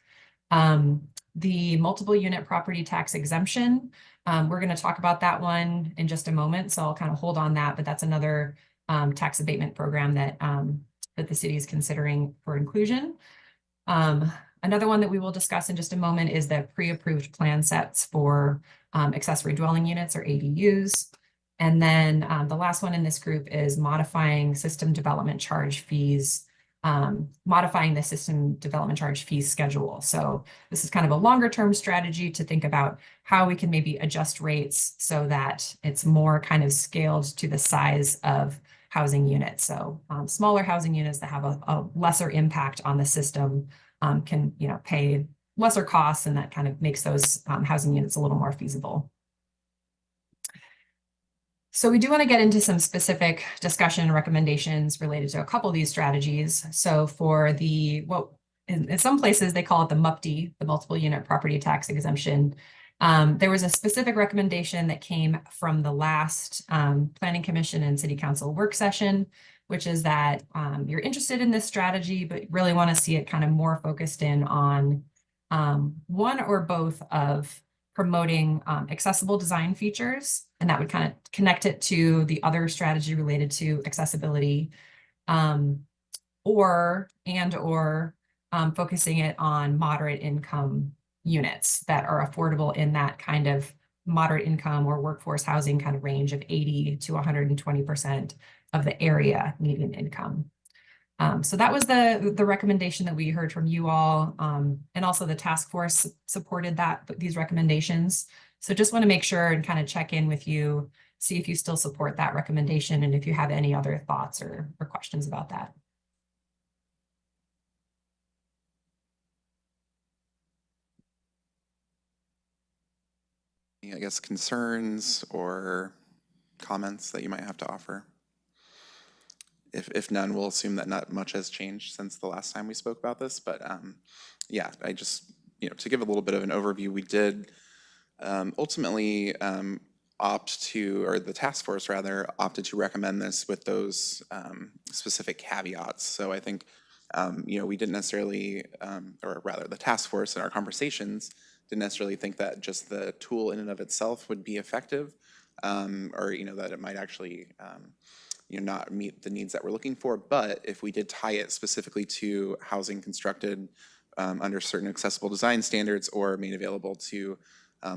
The multiple unit property tax exemption, we're going to talk about that one in just a moment. So I'll kind of hold on that, but that's another tax abatement program that the city is considering for inclusion. Another one that we will discuss in just a moment is the pre-approved plan sets for accessory dwelling units, or ADUs. And then the last one in this group is modifying system development charge fees, modifying the system development charge fee schedule. So this is kind of a longer term strategy to think about how we can maybe adjust rates so that it's more kind of scaled to the size of housing units. So smaller housing units that have a lesser impact on the system can pay lesser costs, and that kind of makes those housing units a little more feasible. So we do want to get into some specific discussion and recommendations related to a couple of these strategies. So for in some places they call it the MUPT, the multiple unit property tax exemption. There was a specific recommendation that came from the last Planning Commission and City Council work session, which is that you're interested in this strategy, but really want to see it kind of more focused in on one or both of promoting accessible design features, and that would kind of connect it to the other strategy related to accessibility, or focusing it on moderate income units that are affordable in that kind of moderate income or workforce housing kind of range of 80 to 120% of the area median income. So that was the recommendation that we heard from you all, and also the task force supported these recommendations. So just want to make sure and kind of check in with you, see if you still support that recommendation, and if you have any other thoughts or questions about that. I guess concerns or comments that you might have to offer? If none, we'll assume that not much has changed since the last time we spoke about this. But yeah, I just, to give a little bit of an overview, we did ultimately opt to, or the task force rather, opted to recommend this with those specific caveats. So I think, we didn't necessarily, or rather the task force in our conversations didn't necessarily think that just the tool in and of itself would be effective, or, that it might actually, not meet the needs that we're looking for. But if we did tie it specifically to housing constructed under certain accessible design standards or made available to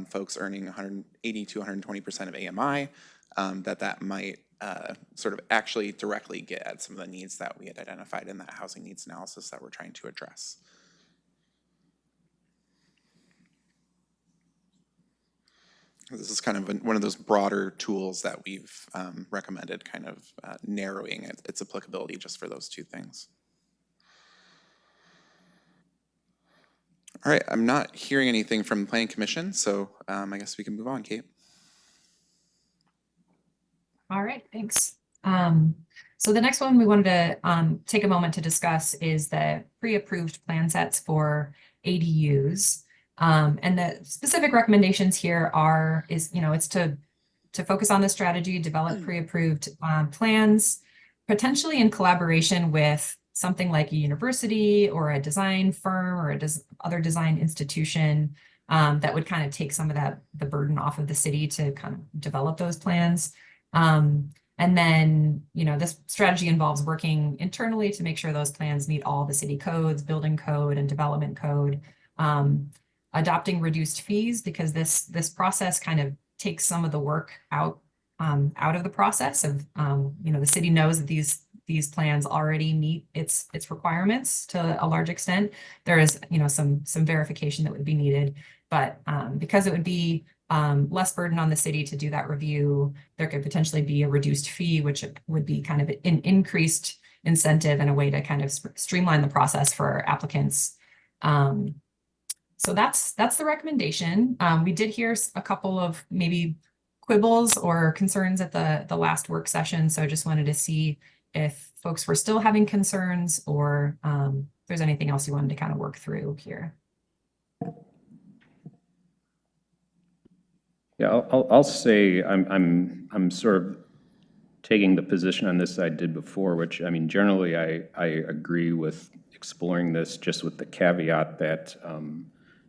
folks earning 180 to 120% of AMI, that might sort of actually directly get at some of the needs that we had identified in that housing needs analysis that we're trying to address. This is kind of one of those broader tools that we've recommended, kind of narrowing its applicability just for those two things. All right, I'm not hearing anything from the Planning Commission, so I guess we can move on, Kate. All right, thanks. So the next one we wanted to take a moment to discuss is the pre-approved plan sets for ADUs. And the specific recommendations here it's to focus on the strategy, develop pre-approved plans, potentially in collaboration with something like a university or a design firm or other design institution that would kind of take some of the burden off of the city to kind of develop those plans. And then, this strategy involves working internally to make sure those plans meet all the city codes, building code and development code, adopting reduced fees, because this process kind of takes some of the work out of the process of, the city knows that these plans already meet its requirements to a large extent. There is, some verification that would be needed, but because it would be less burden on the city to do that review, there could potentially be a reduced fee, which would be kind of an increased incentive and a way to kind of streamline the process for applicants. So that's the recommendation. We did hear a couple of maybe quibbles or concerns at the last work session, so I just wanted to see if folks were still having concerns or if there's anything else you wanted to kind of work through here. Yeah, I'll say I'm sort of taking the position on this I did before, which, I mean, generally I agree with exploring this, just with the caveat that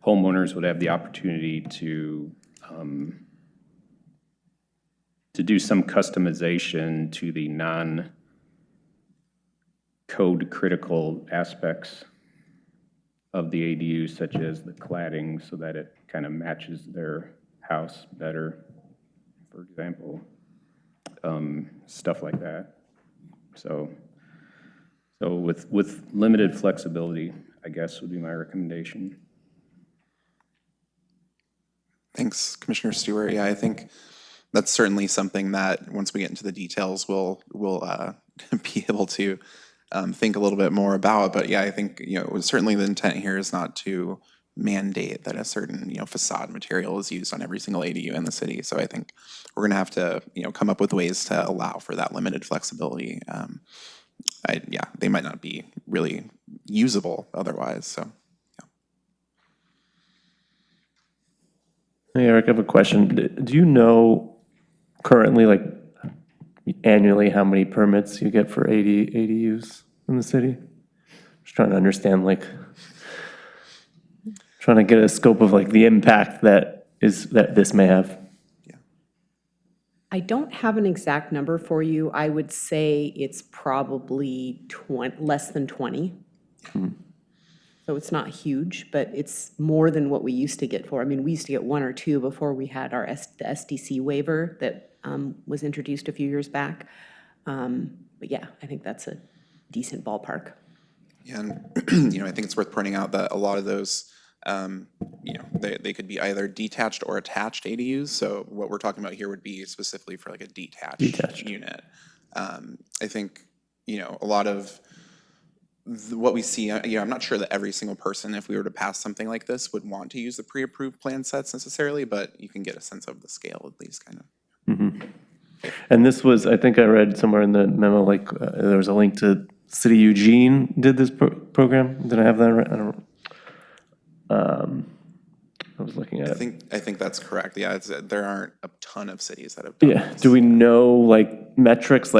homeowners would have the opportunity to do some customization to the non-code critical aspects of the ADU, such as the cladding, so that it kind of matches their house better, for example, stuff like that. So with limited flexibility, I guess, would be my recommendation. Thanks, Commissioner Stewart. Yeah, I think that's certainly something that once we get into the details, we'll be able to think a little bit more about. But yeah, I think certainly the intent here is not to mandate that a certain facade material is used on every single ADU in the city. So I think we're going to have to come up with ways to allow for that limited flexibility. Yeah, they might not be really usable otherwise. So yeah. Hey, Eric, I have a question. Do you know currently, like annually, how many permits you get for ADUs in the city? Just trying to understand, trying to get a scope of the impact that this may have. Yeah. I don't have an exact number for you. I would say it's probably less than 20. So it's not huge, but it's more than what we used to get for. I mean, we used to get 1 or 2 before we had the SDC waiver that was introduced a few years back. But yeah, I think that's a decent ballpark. Yeah, and I think it's worth pointing out that a lot of those, they could be either detached or attached ADUs. So what we're talking about here would be specifically for a detached unit. I think a lot of what we see, I'm not sure that every single person, if we were to pass something like this, would want to use the pre-approved plan sets necessarily, but you can get a sense of the scale at least, kind of. Mm-hmm. And this was, I think I read somewhere in the memo, there was a link to City Eugene did this program. Did I have that right? I don't. I was looking at it. I think that's correct. Yeah, there aren't a ton of cities that have done this. Do we know metrics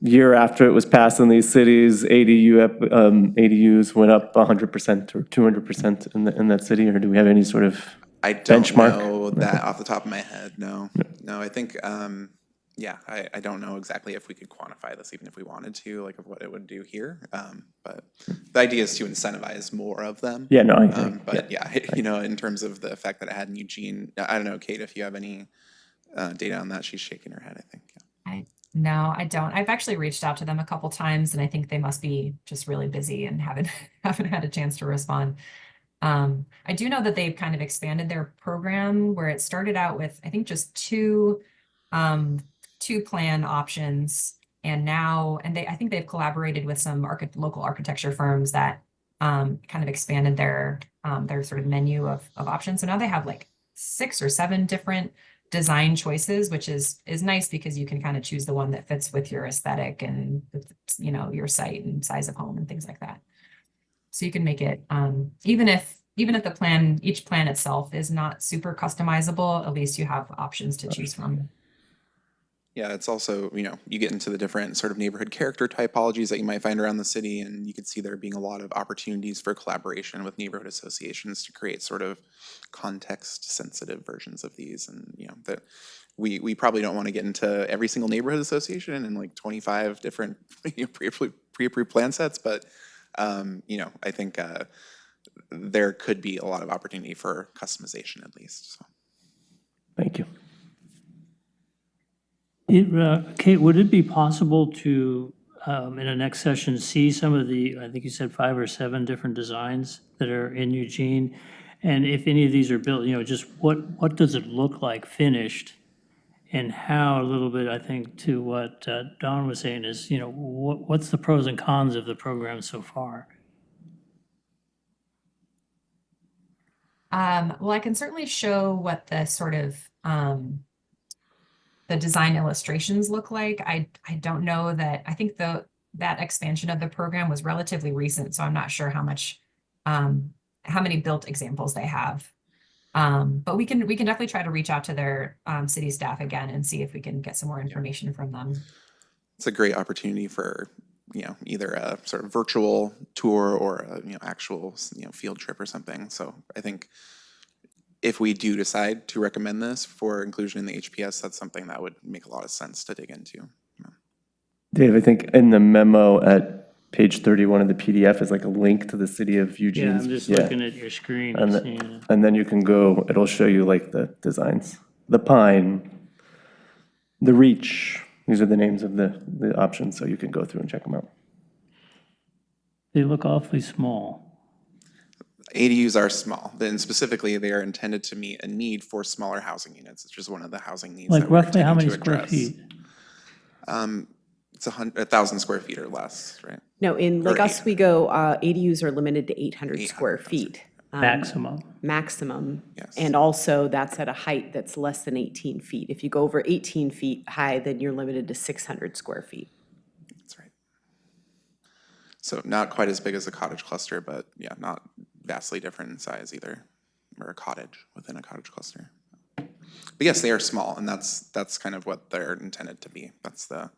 year after it was passed in these cities, ADUs went up 100% or 200% in that city, or do we have any sort of I don't benchmark? know that off the top of my head. No, I think Yeah, I don't know exactly if we could quantify this, even if we wanted to, like of what it would do here. But the idea is to incentivize more of them. Yeah, no, I agree. But yeah, you know, in terms of the effect that it had in Eugene, I don't know, Kate, if you have any data on that. She's shaking her head, I think. Yeah. No, I don't. I've actually reached out to them a couple times, and I think they must be just really busy and haven't haven't had a chance to respond. I do know that they've kind of expanded their program where it started out with, I think, just two plan options, and now, I think they've collaborated with some local architecture firms that kind of expanded their sort of menu of options. So now they have like 6 or 7 different design choices, which is nice because you can kind of choose the one that fits with your aesthetic and, you know, your site and size of home and things like that. So you can make it, even if each plan itself is not super customizable, at least you have options to choose from. Yeah, it's also, you know, you get into the different sort of neighborhood character typologies that you might find around the city, and you could see there being a lot of opportunities for collaboration with neighborhood associations to create sort of context-sensitive versions of these. And, you know, that we probably don't want to get into every single neighborhood association and like 25 different pre-approved plan sets, but, you know, I think there could be a lot of opportunity for customization at least. So. Thank you. Kate, would it be possible to, in the next session, see some of the, I think you said 5 or 7 different designs that are in Eugene? And if any of these are built, you know, just what does it look like finished? And how, a little bit, I think, to what Don was saying is, you know, what's the pros and cons of the program so far? Well, I can certainly show what the sort of the design illustrations look like. I don't know that, I think that expansion of the program was relatively recent, so I'm not sure how many built examples they have. But we can definitely try to reach out to their city staff again and see if we can get some more information from them. It's a great opportunity for, you know, either a sort of virtual tour or a, you know, actual, you know, field trip or something. So I think if we do decide to recommend this for inclusion in the HPS, that's something that would make a lot of sense to dig into. Yeah. Dave, I think in the memo at page 31 of the PDF is like a link to the city of Yeah, Eugene's. I'm just looking at your screen. And then you can go, it'll show you like the designs. The Pine, the Reach, these are the names of the options, so you can go through and check them out. They look awfully small. ADUs are small, then specifically they are intended to meet a need for smaller housing units. It's just one of the housing needs Like that we're roughly how many intending to square address. feet? It's 1,000 square feet or less, right? No, in Lake Oswego, ADUs are limited to 800 square feet. Maximum. Maximum. Yes. And also, that's at a height that's less than 18 feet. If you go over 18 feet high, then you're limited to 600 square feet. That's right. So not quite as big as a cottage cluster, but yeah, not vastly different in size either, or a cottage within a cottage cluster. But yes, they are small, and that's kind of what they're intended to be. That's the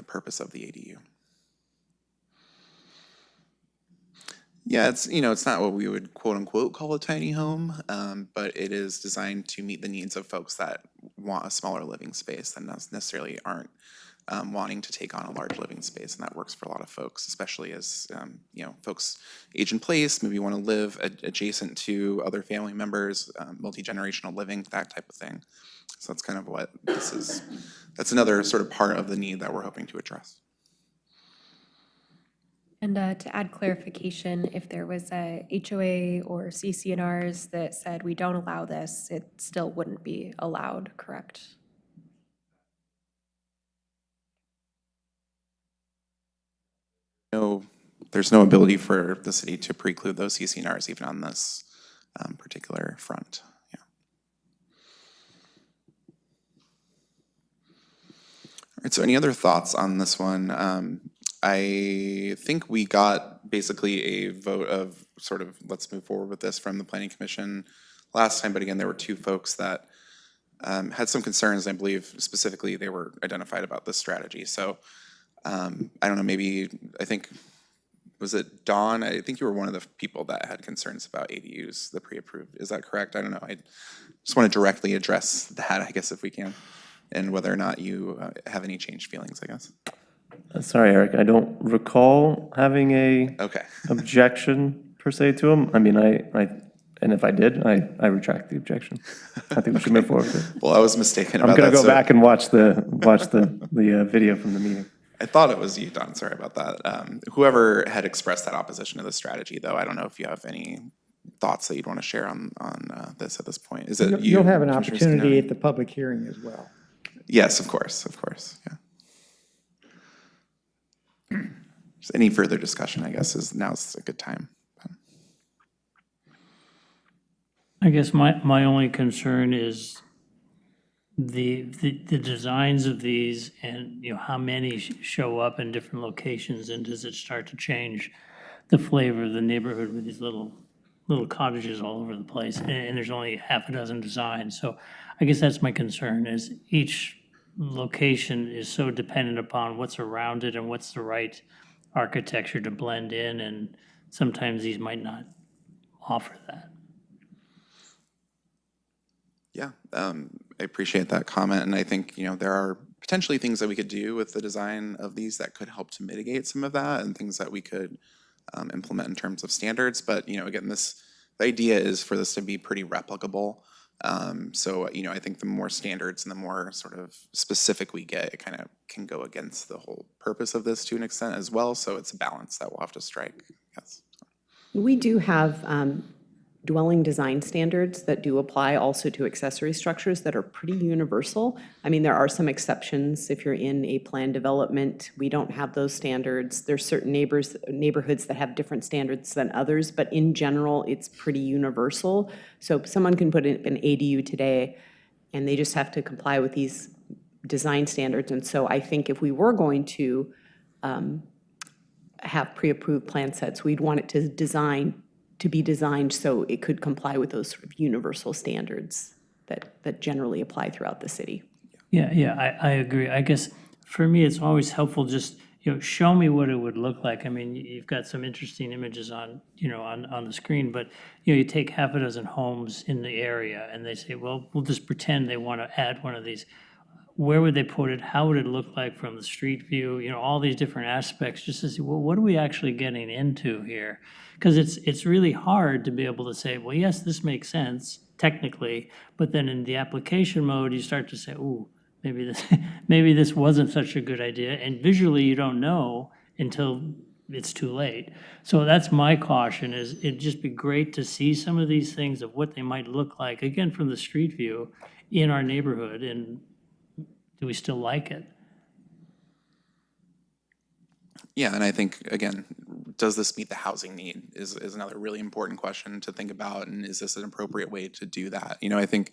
purpose of the ADU. Yeah, it's, you know, it's not what we would quote unquote call a tiny home, but it is designed to meet the needs of folks that want a smaller living space and necessarily aren't wanting to take on a large living space, and that works for a lot of folks, especially as you know, folks age in place, maybe want to live adjacent to other family members, multi-generational living, that type of thing. So that's kind of what this is. That's another sort of part of the need that we're hoping to address. And to add clarification, if there was a HOA or CCNRs that said we don't allow this, it still wouldn't be allowed, correct? No, there's no ability for the city to preclude those CCNRs even on this particular front. Yeah. All right, so any other thoughts on this one? I think we got basically a vote of sort of let's move forward with this from the Planning Commission last time, but again, there were 2 folks that had some concerns. I believe specifically they were identified about this strategy. So I don't know, maybe, I think, was it Dawn? I think you were one of the people that had concerns about ADUs, the pre-approved. Is that correct? I don't know. I just want to directly address that, I guess, if we can. and whether or not you have any changed feelings, I guess. Sorry, Eric, I don't recall having a Okay. objection per se to them. I mean, and if I did, I retract the objection. I think we should move forward with it. Well, I was mistaken I'm about gonna that. go so back and watch the video from the meeting. I thought it was you, Don. Sorry about that. Whoever had expressed that opposition to the strategy, though, I don't know if you have any thoughts that you'd want to share on this at this point. Is it you? You'll have an Commissioner opportunity Scanari? at the public hearing as well. Yes, of course, yeah. Just any further discussion, I guess, now's a good time. I guess my only concern is the designs of these and, how many show up in different locations, and does it start to change the flavor of the neighborhood with these little cottages all over the place, and there's only half a dozen designs. So I guess that's my concern, is each location is so dependent upon what's around it and what's the right architecture to blend in, and sometimes these might not offer that. Yeah, I appreciate that comment, and I think, there are potentially things that we could do with the design of these that could help to mitigate some of that, and things that we could implement in terms of standards. But, again, the idea is for this to be pretty replicable. So, I think the more standards and the more sort of specific we get, it kind of can go against the whole purpose of this to an extent as well. So it's a balance that we'll have to strike, yes. We do have dwelling design standards that do apply also to accessory structures that are pretty universal. I mean, there are some exceptions. If you're in a planned development, we don't have those standards. There's certain neighborhoods that have different standards than others, but in general, it's pretty universal. So someone can put in an ADU today, and they just have to comply with these design standards. And so I think if we were going to have pre-approved plan sets, we'd want it to be designed so it could comply with those sort of universal standards that generally apply throughout the city. Yeah, I agree. I guess for me, it's always helpful just, show me what it would look like. I mean, you've got some interesting images on the screen, but, you take half a dozen homes in the area and they say, well, we'll just pretend they want to add one of these. Where would they put it? How would it look like from the street view? All these different aspects, just to see, well, what are we actually getting into here? Because it's really hard to be able to say, well, yes, this makes sense technically, but then in the application mode, you start to say, ooh, maybe this wasn't such a good idea. And visually, you don't know until it's too late. So that's my caution, is it'd just be great to see some of these things of what they might look like, again, from the street view in our neighborhood. And do we still like it? Yeah, and I think, again, does this meet the housing need is another really important question to think about, and is this an appropriate way to do that? I think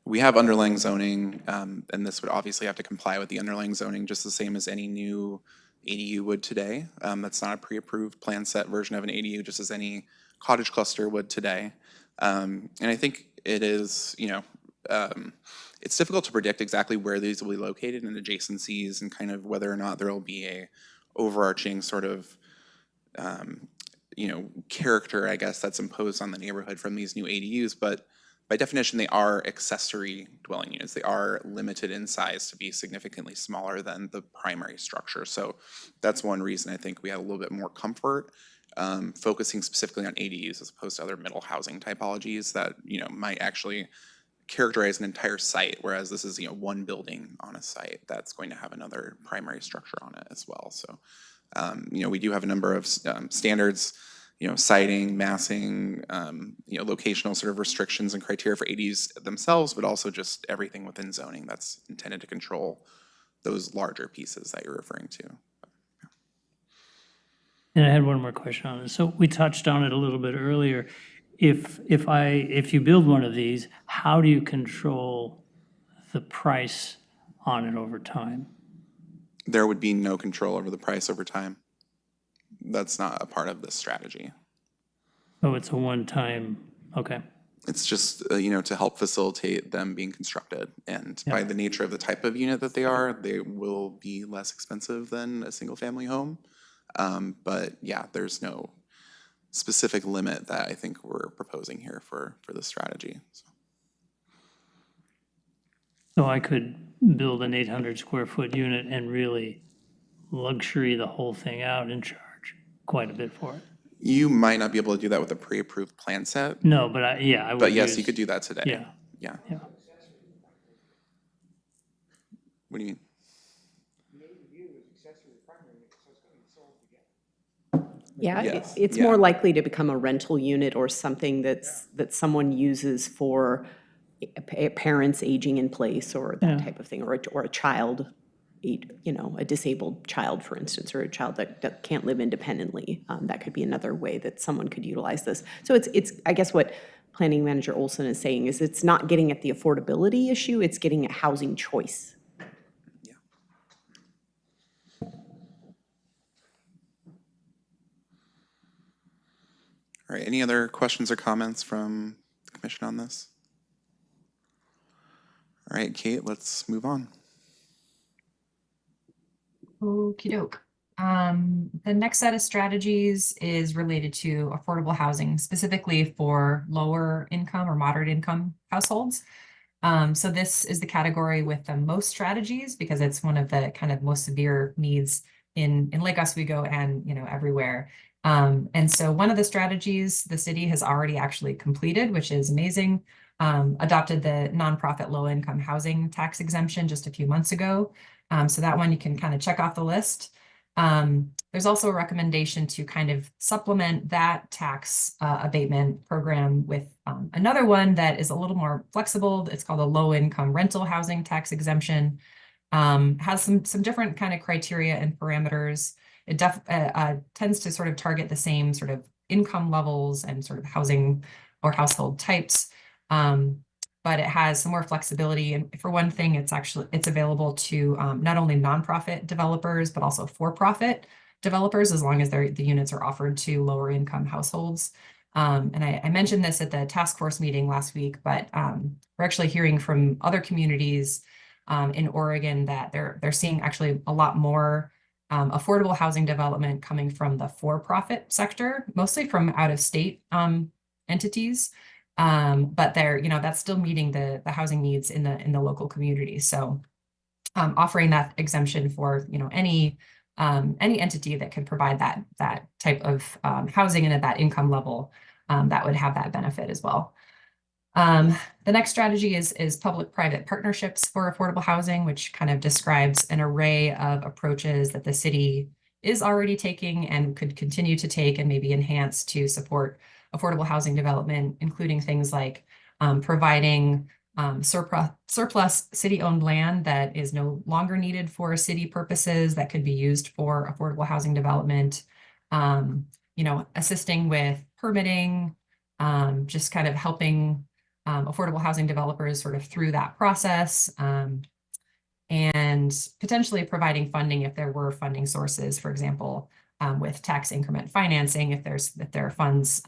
we have underlying zoning, and this would obviously have to comply with the underlying zoning just the same as any new ADU would today. That's not a pre-approved plan set version of an ADU, just as any cottage cluster would today. And I think it is, it's difficult to predict exactly where these will be located in adjacencies and kind of whether or not there will be a overarching sort of, character, I guess, that's imposed on the neighborhood from these new ADUs. But by definition, they are accessory dwelling units. They are limited in size to be significantly smaller than the primary structure. So that's one reason I think we had a little bit more comfort focusing specifically on ADUs as opposed to other middle housing typologies that, might actually characterize an entire site, whereas this is, one building on a site that's going to have another primary structure on it as well. So, we do have a number of standards, siting, massing, locational sort of restrictions and criteria for ADUs themselves, but also just everything within zoning that's intended to control those larger pieces that you're referring to. And I had one more question on this. So we touched on it a little bit earlier. If you build one of these, how do you control the price on it over time? There would be no control over the price over time. That's not a part of this strategy. Oh, it's a one-time, okay. It's just, to help facilitate them being constructed. And by the nature of the type of unit that they will be less expensive than a single-family home. But yeah, there's no specific limit that I think we're proposing here for this strategy. So. So I could build an 800 square foot unit and really luxury the whole thing out and charge quite a bit for it. You might not be able to do that with a pre-approved plan set, No, but I would but yes, you use- could do that today. Yeah. Yeah. Yeah. What do you mean? Yeah, Yes, it's yeah. more likely to become a rental unit or something that someone uses for parents aging in place or that type of thing, or a child, a disabled child, for instance, or a child that can't live independently. That could be another way that someone could utilize this. So it's I guess what Planning Manager Olson is saying is it's not getting at the affordability issue, it's getting at housing choice. All right, any other questions or comments from the commission on this? All right, Kate, let's move on. Okie doke. The next set of strategies is related to affordable housing, specifically for lower income or moderate income households. So this is the category with the most strategies because it's one of the kind of most severe needs in Lake Oswego and everywhere. And so one of the strategies the city has already actually completed, which is amazing, adopted the nonprofit low income housing tax exemption just a few months ago. So that one you can kind of check off the list. There's also a recommendation to kind of supplement that tax abatement program with another one that is a little more flexible. It's called a low income rental housing tax exemption. Has some different kind of criteria and parameters. It tends to sort of target the same sort of income levels and sort of housing or household types. But it has some more flexibility. And for one thing, it's available to not only nonprofit developers, but also for-profit developers, as long as the units are offered to lower income households. And I mentioned this at the task force meeting last week, but we're actually hearing from other communities in Oregon that they're seeing actually a lot more affordable housing development coming from the for-profit sector, mostly from out-of-state entities. But that's still meeting the housing needs in the local community. So offering that exemption for any entity that could provide that type of housing and at that income level, that would have that benefit as well. The next strategy is public-private partnerships for affordable housing, which kind of describes an array of approaches that the city is already taking and could continue to take and maybe enhance to support affordable housing development, including things like providing surplus city-owned land that is no longer needed for city purposes that could be used for affordable housing development, assisting with permitting, just kind of helping affordable housing developers sort of through that process, and potentially providing funding if there were funding sources, for example, with tax increment financing, if there are funds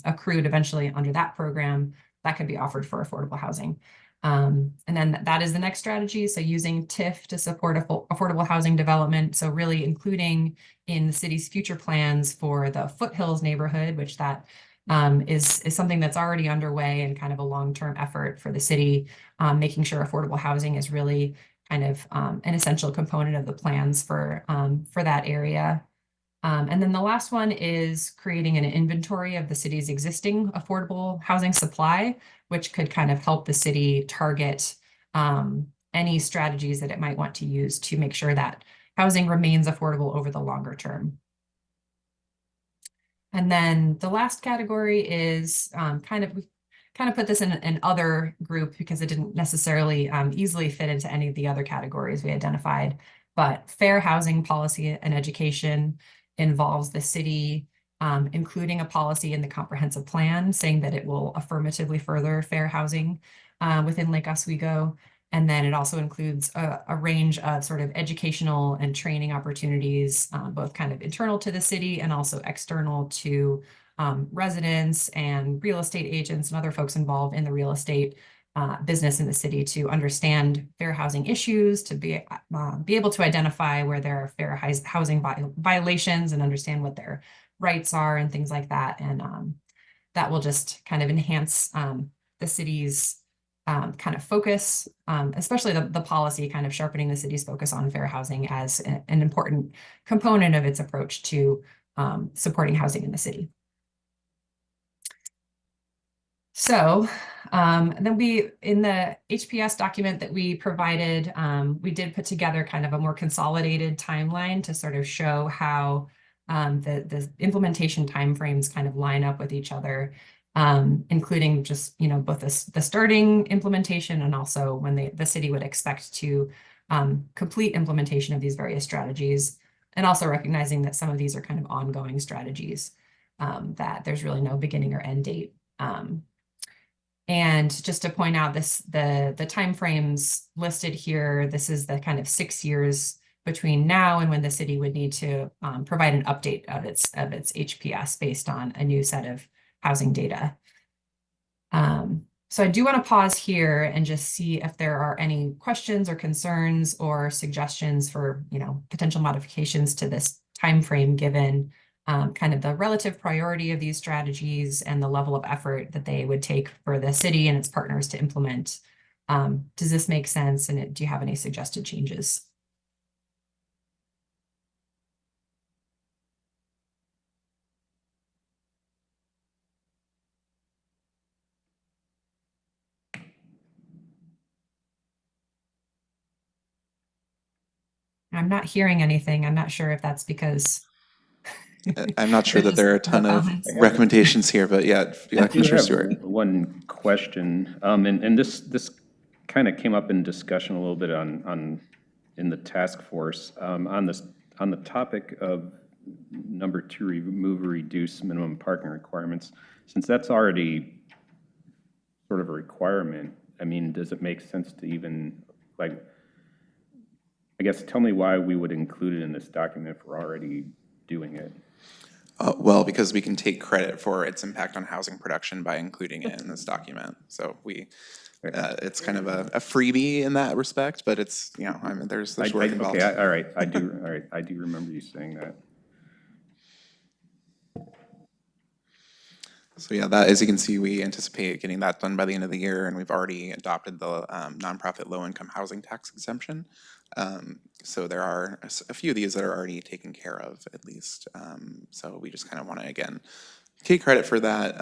accrued eventually under that program, that could be offered for affordable housing. And then that is the next strategy. So using TIF to support affordable housing development. So really including in the city's future plans for the Foothills neighborhood, which that is something that's already underway and kind of a long-term effort for the city, making sure affordable housing is really kind of an essential component of the plans for that area. And then the last one is creating an inventory of the city's existing affordable housing supply, which could kind of help the city target any strategies that it might want to use to make sure that housing remains affordable over the longer term. And then the last category is kind of put this in an other group because it didn't necessarily easily fit into any of the other categories we identified. But fair housing policy and education involves the city including a policy in the comprehensive plan saying that it will affirmatively further fair housing within Lake Oswego. And then it also includes a range of sort of educational and training opportunities, both kind of internal to the city and also external to residents and real estate agents and other folks involved in the real estate business in the city to understand fair housing issues, to be able to identify where there are fair housing violations and understand what their rights are and things like that. And that will just kind of enhance the city's kind of focus, especially the policy kind of sharpening the city's focus on fair housing as an important component of its approach to supporting housing in the city. So then in the HPS document that we provided, we did put together kind of a more consolidated timeline to sort of show how the implementation timeframes kind of line up with each other, including just, both the starting implementation and also when the city would expect to complete implementation of these various strategies, and also recognizing that some of these are kind of ongoing strategies, that there's really no beginning or end date. And just to point out the timeframes listed here, this is the kind of 6 years between now and when the city would need to provide an update of its HPS based on a new set of housing data. So I do want to pause here and just see if there are any questions or concerns or suggestions for, potential modifications to this timeframe, given kind of the relative priority of these strategies and the level of effort that they would take for the city and its partners to implement. Does this make sense? And do you have any suggested changes? I'm not hearing anything. I'm not sure if that's because I'm not sure that there are a ton of recommendations here, but yeah, Commissioner Stewart. One question, and this kind of came up in discussion a little bit in the task force on the topic of number 2, remove or reduce minimum parking requirements. Since that's already sort of a requirement, I mean, does it make sense to even, like, I guess, tell me why we would include it in this document if we're already doing it? Well, because we can take credit for its impact on housing production by including it in this document. So it's kind of a freebie in that respect, but it's, I mean, there's work involved. Okay, all right, I do remember you saying that. So yeah, that, as you can see, we anticipate getting that done by the end of the year, and we've already adopted the nonprofit low-income housing tax exemption. So there are a few of these that are already taken care of, at least. So we just kind of want to, again, take credit for that,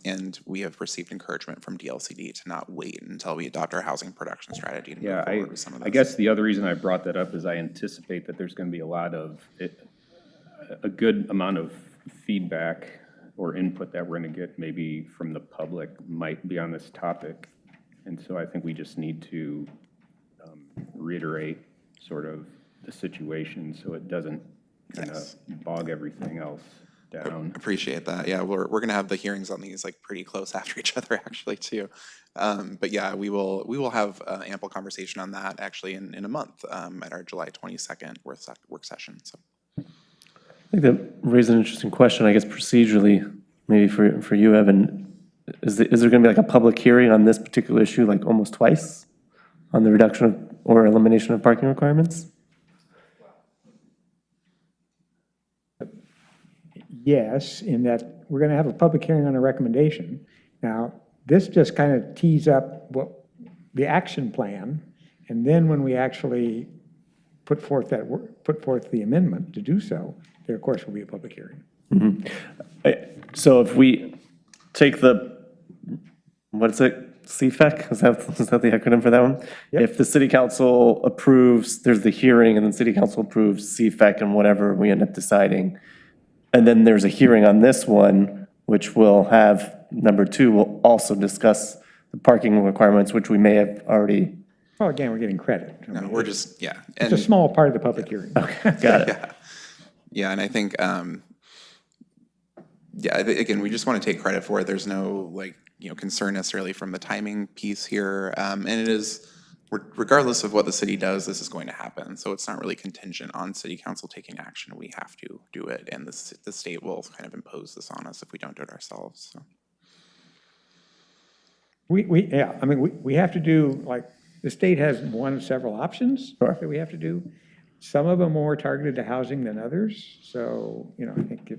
and we have received encouragement from DLCD to not wait until we adopt our housing production strategy to move forward with some of those. I guess the other reason I brought that up is I anticipate that there's going to be a good amount of feedback or input that we're going to get maybe from the public might be on this topic. And so I think we just need to reiterate sort of the situation so it doesn't kind of bog everything else down. Appreciate that. Yeah, we're going to have the hearings on these like pretty close after each other actually too. But yeah, we will have ample conversation on that actually in a month at our July 22nd work session. So. I think that raises an interesting question, I guess procedurally, maybe for you, Evan. Is there going to be like a public hearing on this particular issue, like almost twice, on the reduction of or elimination of parking requirements? Yes, in that we're going to have a public hearing on a recommendation. Now, this just kind of tees up the action plan, and then when we actually put forth the amendment to do so, there of course will be a public hearing. Mm-hmm. So if we take what is it, CFEC? Is that the acronym for that one? Yep. If the city council approves, there's the hearing, and then city council approves CFEC and whatever we end up deciding. And then there's a hearing on this one, which will have, number 2, will also discuss the parking requirements, which we may have already. Well, again, we're getting credit. No, we're just, yeah. It's a small part of the public hearing. Okay, got it. Yeah, and I think, again, we just want to take credit for it. There's no, concern necessarily from the timing piece here. And it is, regardless of what the city does, this is going to happen. So it's not really contingent on city council taking action. We have to do it, and the state will kind of impose this on us if we don't do it ourselves. So. We have to do, the state has one of several options that we have to do. Some of them more targeted to housing than others. So, I think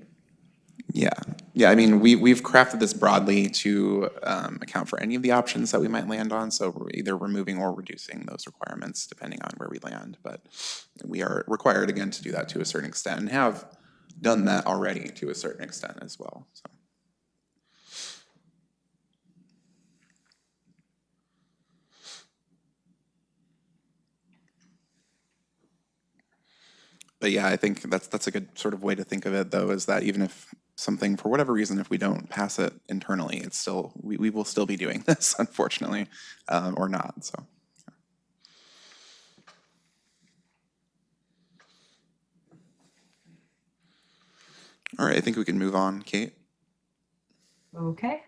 Yeah, I mean, we've crafted this broadly to account for any of the options that we might land on, so we're either removing or reducing those requirements depending on where we land, but we are required again to do that to a certain extent and have done that already to a certain extent as well, so. But yeah, I think that's a good sort of way to think of it, though, is that even if something, for whatever reason, if we don't pass it internally, it's still, we will still be doing this, unfortunately, or not, so. All right, I think we can move on, Kate. Okay.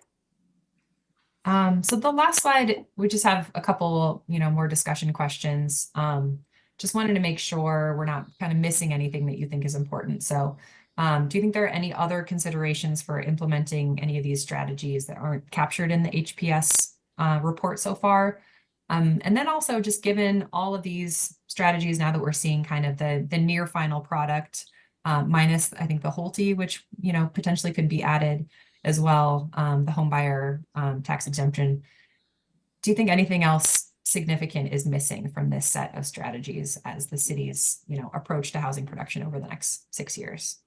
So the last slide, we just have a couple, more discussion questions. Just wanted to make sure we're not kind of missing anything that you think is important. So do you think there are any other considerations for implementing any of these strategies that aren't captured in the HPS report so far? And then also just given all of these strategies, now that we're seeing kind of the near final product, minus I think the Holte, which, potentially could be added as well, the home buyer tax exemption. Do you think anything else significant is missing from this set of strategies as the city's, approach to housing production over the next 6 years?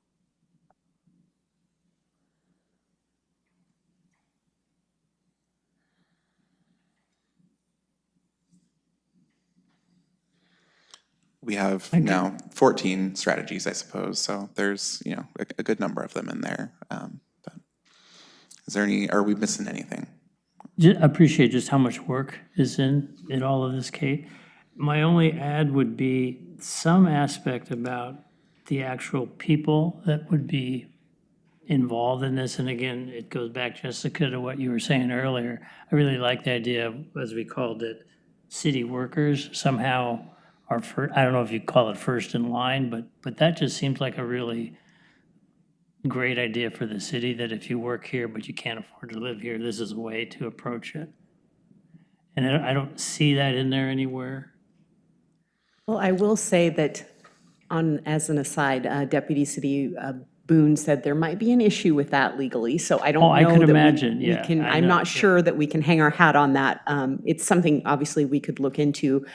We have now 14 strategies, I suppose, so there's, a good number of them in there. But is there any, are we missing anything? I appreciate just how much work is in all of this, Kate. My only add would be some aspect about the actual people that would be involved in this. And again, it goes back, Jessica, to what you were saying earlier. I really like the idea of, as we called it, city workers somehow are I don't know if you call it first in line, but that just seems like a really great idea for the city, that if you work here but you can't afford to live here, this is a way to approach it. And I don't see that in there anywhere. Well, I will say that, as an aside, Deputy City Boone said there might be an issue with that legally, so I don't know. I could that imagine, we yeah. can. I I'm know, not sure that we can hang our hat on that. It's something, obviously, we could look into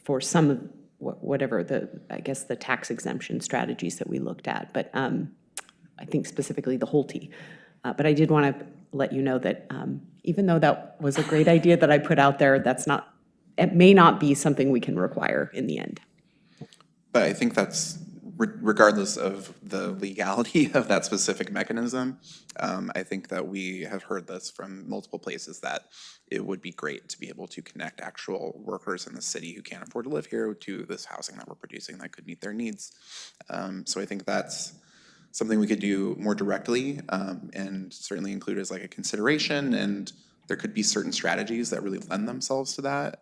for some of whatever I guess the tax exemption strategies that we looked at, but I think specifically the Holte. But I did want to let you know that even though that was a great idea that I put out there, it may not be something we can require in the end. But I think that's, regardless of the legality of that specific mechanism, I think that we have heard this from multiple places that it would be great to be able to connect actual workers in the city who can't afford to live here to this housing that we're producing that could meet their needs. So I think that's something we could do more directly, and certainly include as like a consideration, and there could be certain strategies that really lend themselves to that.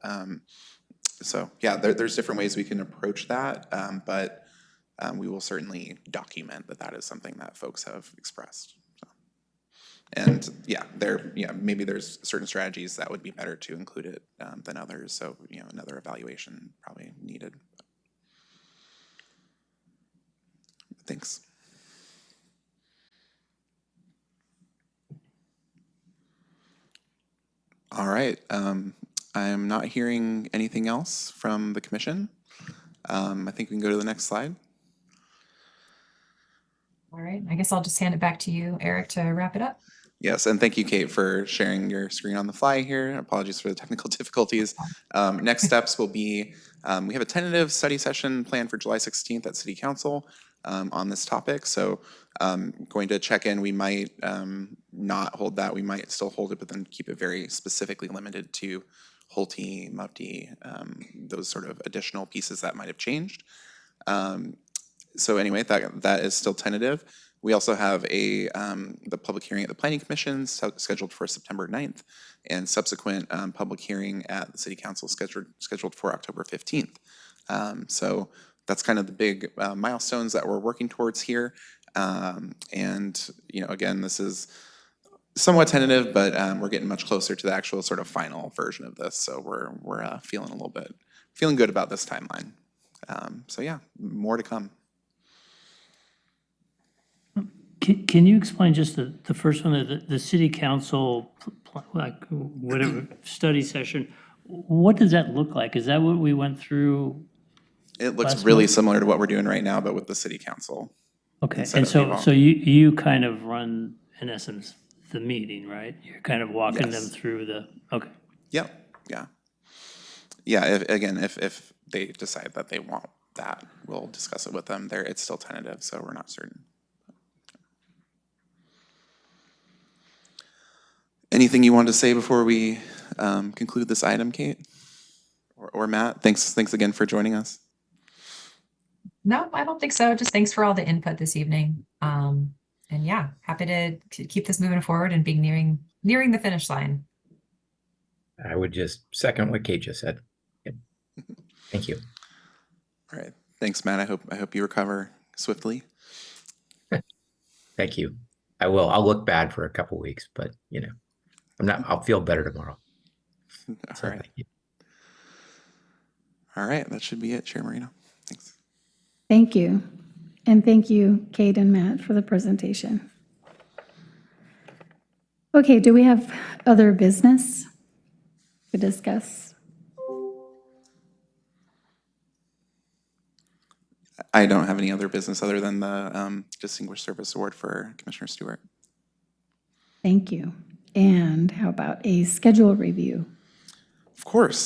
So yeah, there's different ways we can approach that, but we will certainly document that is something that folks have expressed. So. And yeah, maybe there's certain strategies that would be better to include it than others. So another evaluation probably needed. Thanks. All right. I am not hearing anything else from the commission. I think we can go to the next slide. All right, I guess I'll just hand it back to you, Eric, to wrap it up. Yes, and thank you, Kate, for sharing your screen on the fly here. Apologies for the technical difficulties. Next steps will be, we have a tentative study session planned for July 16th at City Council on this topic. So going to check in, we might not hold that. We might still hold it, but then keep it very specifically limited to Holte, MUFD, those sort of additional pieces that might have changed. So anyway, that is still tentative. We also have the public hearing at the Planning Commission scheduled for September 9th, and subsequent public hearing at the City Council scheduled for October 15th. So that's kind of the big milestones that we're working towards here. And again, this is somewhat tentative, but we're getting much closer to the actual sort of final version of this. So we're feeling good about this timeline. So yeah, more to come. Can you explain just the first one, the city council, like, whatever, study session? What does that look like? Is that what we went through? It looks Last really month? similar to what we're doing right now, but with the city council. Okay, instead and of so, Avon. so you kind of run, in essence, the meeting, right? You're kind of walking them Yes. through the, okay. Yep, yeah. Yeah, if they decide that they want that, we'll discuss it with them. It's still tentative, so we're not certain. Anything you want to say before we conclude this item, Kate? Or Matt? Thanks again for joining us. No, I don't think so. Just thanks for all the input this evening. And yeah, happy to keep this moving forward and being nearing the finish line. I would just second what Kate just said. Yep. Thank you. All right, thanks, Matt. I hope you recover swiftly. Thank you. I will. I'll look bad for a couple weeks, but you know, I'll feel better tomorrow. So All right. thank you. All right, that should be it, Chair Marino. Thanks. Thank you. And thank you, Kate and Matt, for the presentation. Okay, do we have other business to discuss? I don't have any other business other than the Distinguished Service Award for Commissioner Stewart. Thank you. And how about a schedule review? Of course.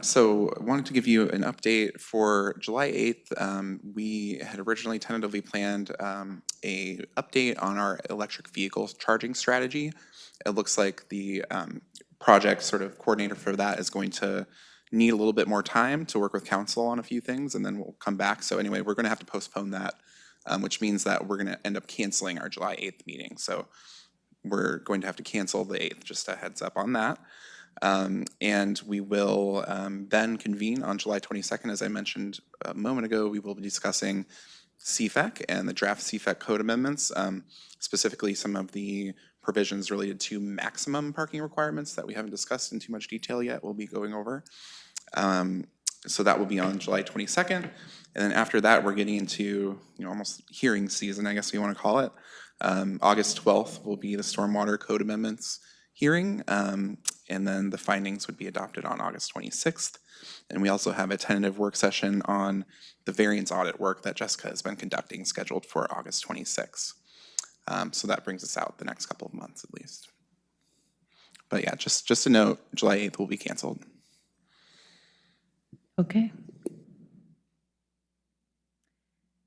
So I wanted to give you an update for July 8th. We had originally tentatively planned a update on our electric vehicle charging strategy. It looks like the project sort of coordinator for that is going to need a little bit more time to work with council on a few things, and then we'll come back. So anyway, we're going to have to postpone that, which means that we're going to end up canceling our July 8th meeting. So we're going to have to cancel the 8th, just a heads up on that. And we will then convene on July 22nd. As I mentioned a moment ago, we will be discussing CFEC and the draft CFEC code amendments, specifically some of the provisions related to maximum parking requirements that we haven't discussed in too much detail yet. We'll be going over. So that will be on July 22nd. And then after that, we're getting into almost hearing season, I guess we want to call it. August 12th will be the stormwater code amendments hearing, and then the findings would be adopted on August 26th. And we also have a tentative work session on the variance audit work that Jessica has been conducting, scheduled for August 26th. So that brings us out the next couple of months at least. But yeah, just a note, July 8th will be canceled. Okay.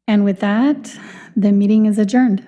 And with that, the meeting is adjourned.